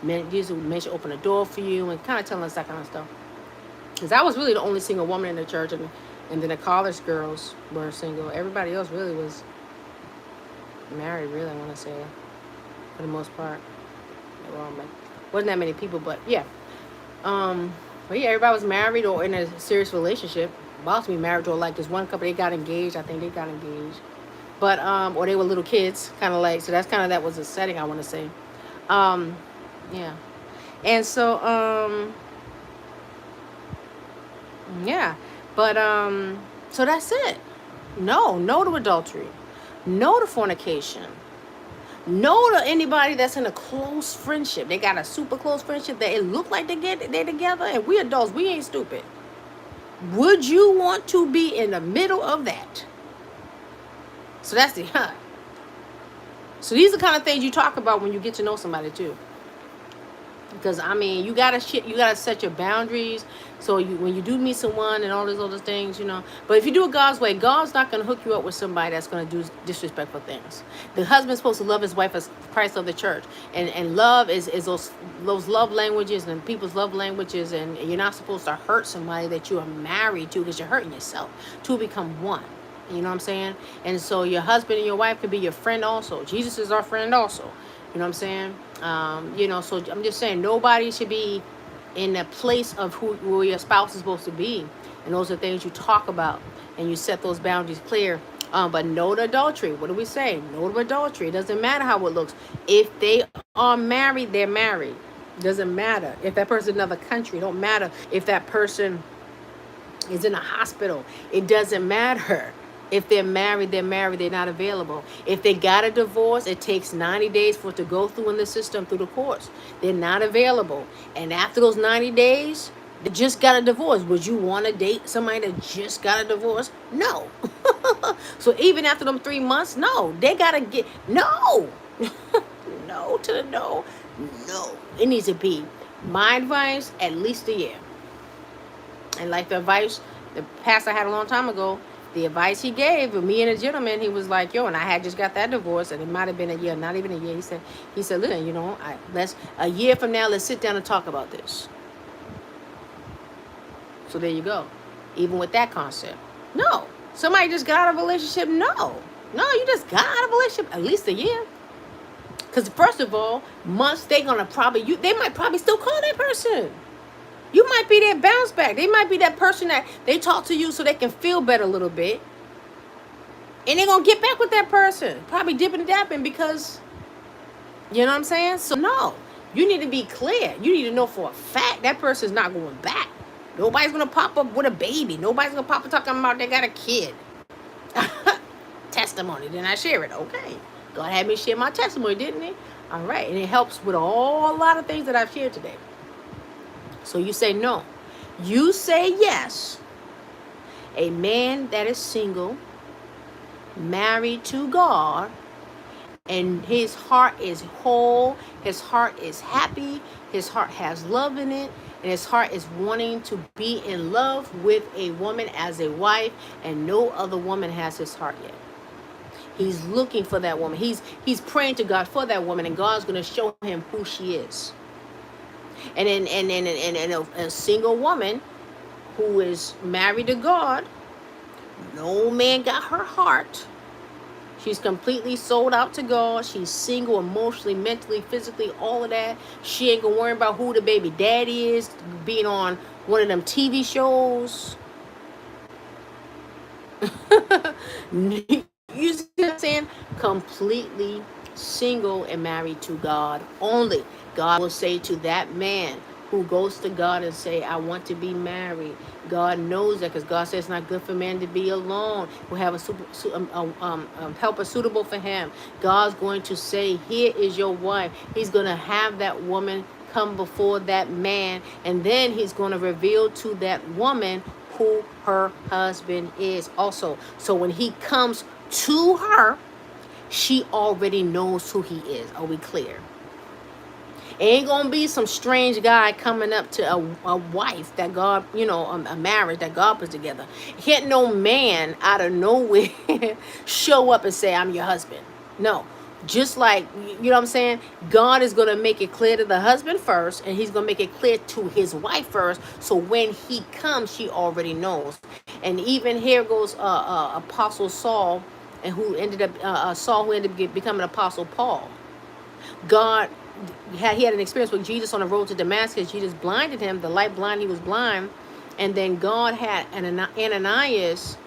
men should open a door for you, and kind of telling us that kind of stuff. Because I was really the only single woman in the church, and then the college girls were single. Everybody else really was married, really, I want to say, for the most part. Well, wasn't that many people, but yeah. But yeah, everybody was married or in a serious relationship. About to be married, or like this one couple, they got engaged. I think they got engaged, but or they were little kids, kind of like. So that's kind of, that was the setting, I want to say. Um, yeah, and so yeah, but so that's it. No to adultery, no to fornication, no to anybody that's in a close friendship. They got a super close friendship that it look like they're together, and we adults, we ain't stupid. Would you want to be in the middle of that? So that's the So these are the kind of things you talk about when you get to know somebody too. Because I mean, you gotta set your boundaries. So when you do meet someone and all those other things, But if you do it God's way, God's not gonna hook you up with somebody that's gonna do disrespectful things. The husband's supposed to love his wife as Christ loved the church, and love is those love languages and people's love languages. And you're not supposed to hurt somebody that you are married to, because you're hurting yourself. Two become one. You know what I'm saying? And so your husband and your wife could be your friend also. Jesus is our friend also. You know what I'm saying? So I'm just saying, nobody should be in a place of where your spouse is supposed to be. And those are things you talk about, and you set those boundaries clear. But no to adultery. What do we say? No to adultery. It doesn't matter how it looks. If they are married, they're married. It doesn't matter. If that person's in another country, it don't matter. If that person is in a hospital, it doesn't matter. If they're married, they're married. They're not available. If they got a divorce, it takes 90 days for it to go through in the system, through the courts. They're not available. And after those 90 days, they just got a divorce. Would you want to date somebody that just got a divorce? No. So even after them 3 months, no. They got to get, no. No to the no. No. It needs to be, my advice, at least a year. And like the advice the pastor I had a long time ago, the advice he gave with me and a gentleman, he was like, and I had just got that divorce, and it might have been a year, not even a year. He said, listen, let's, a year from now, let's sit down and talk about this. So there you go. Even with that concept. No. Somebody just got out of a relationship? No, you just got out of a relationship at least a year. Because first of all, months, they might probably still call that person. You might be their bounce back. They might be that person that they talk to you so they can feel better a little bit. And they're going to get back with that person. Probably dipping and dapping because, you know what I'm saying? So no, you need to be clear. You need to know for a fact that person's not going back. Nobody's going to pop up with a baby. Nobody's going to pop up talking about they got a kid. Testimony. Then I share it. Okay. God had me share my testimony, didn't he? All right. And it helps with a lot of things that I've shared today. So you say no. You say yes. A man that is single, married to God, and his heart is whole, his heart is happy, his heart has love in it, and his heart is wanting to be in love with a woman as a wife, and no other woman has his heart yet. He's looking for that woman. He's praying to God for that woman, and God's going to show him who she is. And a single woman who is married to God, no man got her heart. She's completely sold out to God. She's single emotionally, mentally, physically, all of that. She ain't gonna worry about who the baby daddy is, being on one of them TV shows. You see what I'm saying? Completely single and married to God only. God will say to that man, who goes to God and say, I want to be married. God knows that, because God says it's not good for man to be alone. We'll have a helper suitable for him. God's going to say, here is your wife. He's going to have that woman come before that man, and then he's going to reveal to that woman who her husband is also. So when he comes to her, she already knows who he is. Are we clear? It ain't gonna be some strange guy coming up to a wife that God, a marriage that God put together. Can't no man out of nowhere show up and say, I'm your husband. No. Just like, you know what I'm saying? God is going to make it clear to the husband first, and he's going to make it clear to his wife first. So when he comes, she already knows. And even here goes Apostle Saul, and who ended up becoming Apostle Paul. God he had an experience with Jesus on the road to Damascus. Jesus blinded him, the light blind, he was blind. And then God had Ananias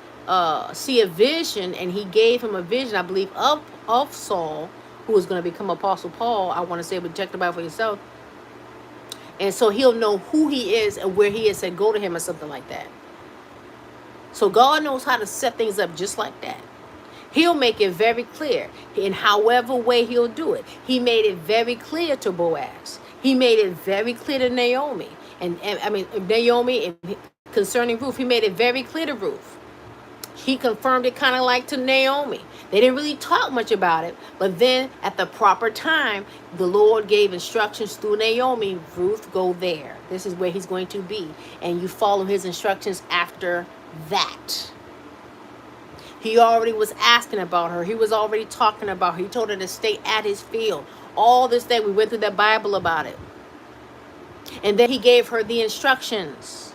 see a vision, and he gave him a vision, I believe, of Saul, who was going to become Apostle Paul. I want to say, but check the Bible for yourself. And so he'll know who he is and where he is, said go to him, or something like that. So God knows how to set things up just like that. He'll make it very clear in however way he'll do it. He made it very clear to Boaz. He made it very clear to Naomi. And Naomi, and concerning Ruth, he made it very clear to Ruth. He confirmed it kind of like to Naomi. They didn't really talk much about it, but then at the proper time, the Lord gave instructions through Naomi, Ruth, go there. This is where he's going to be. And you follow his instructions after that. He already was asking about her. He was already talking about her. He told her to stay at his field. All this day, we went through the Bible about it. And then he gave her the instructions.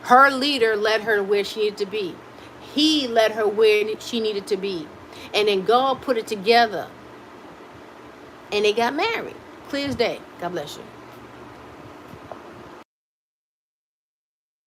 Her leader led her where she needed to be. He led her where she needed to be. And then God put it together. And they got married. Clear as day. God bless you.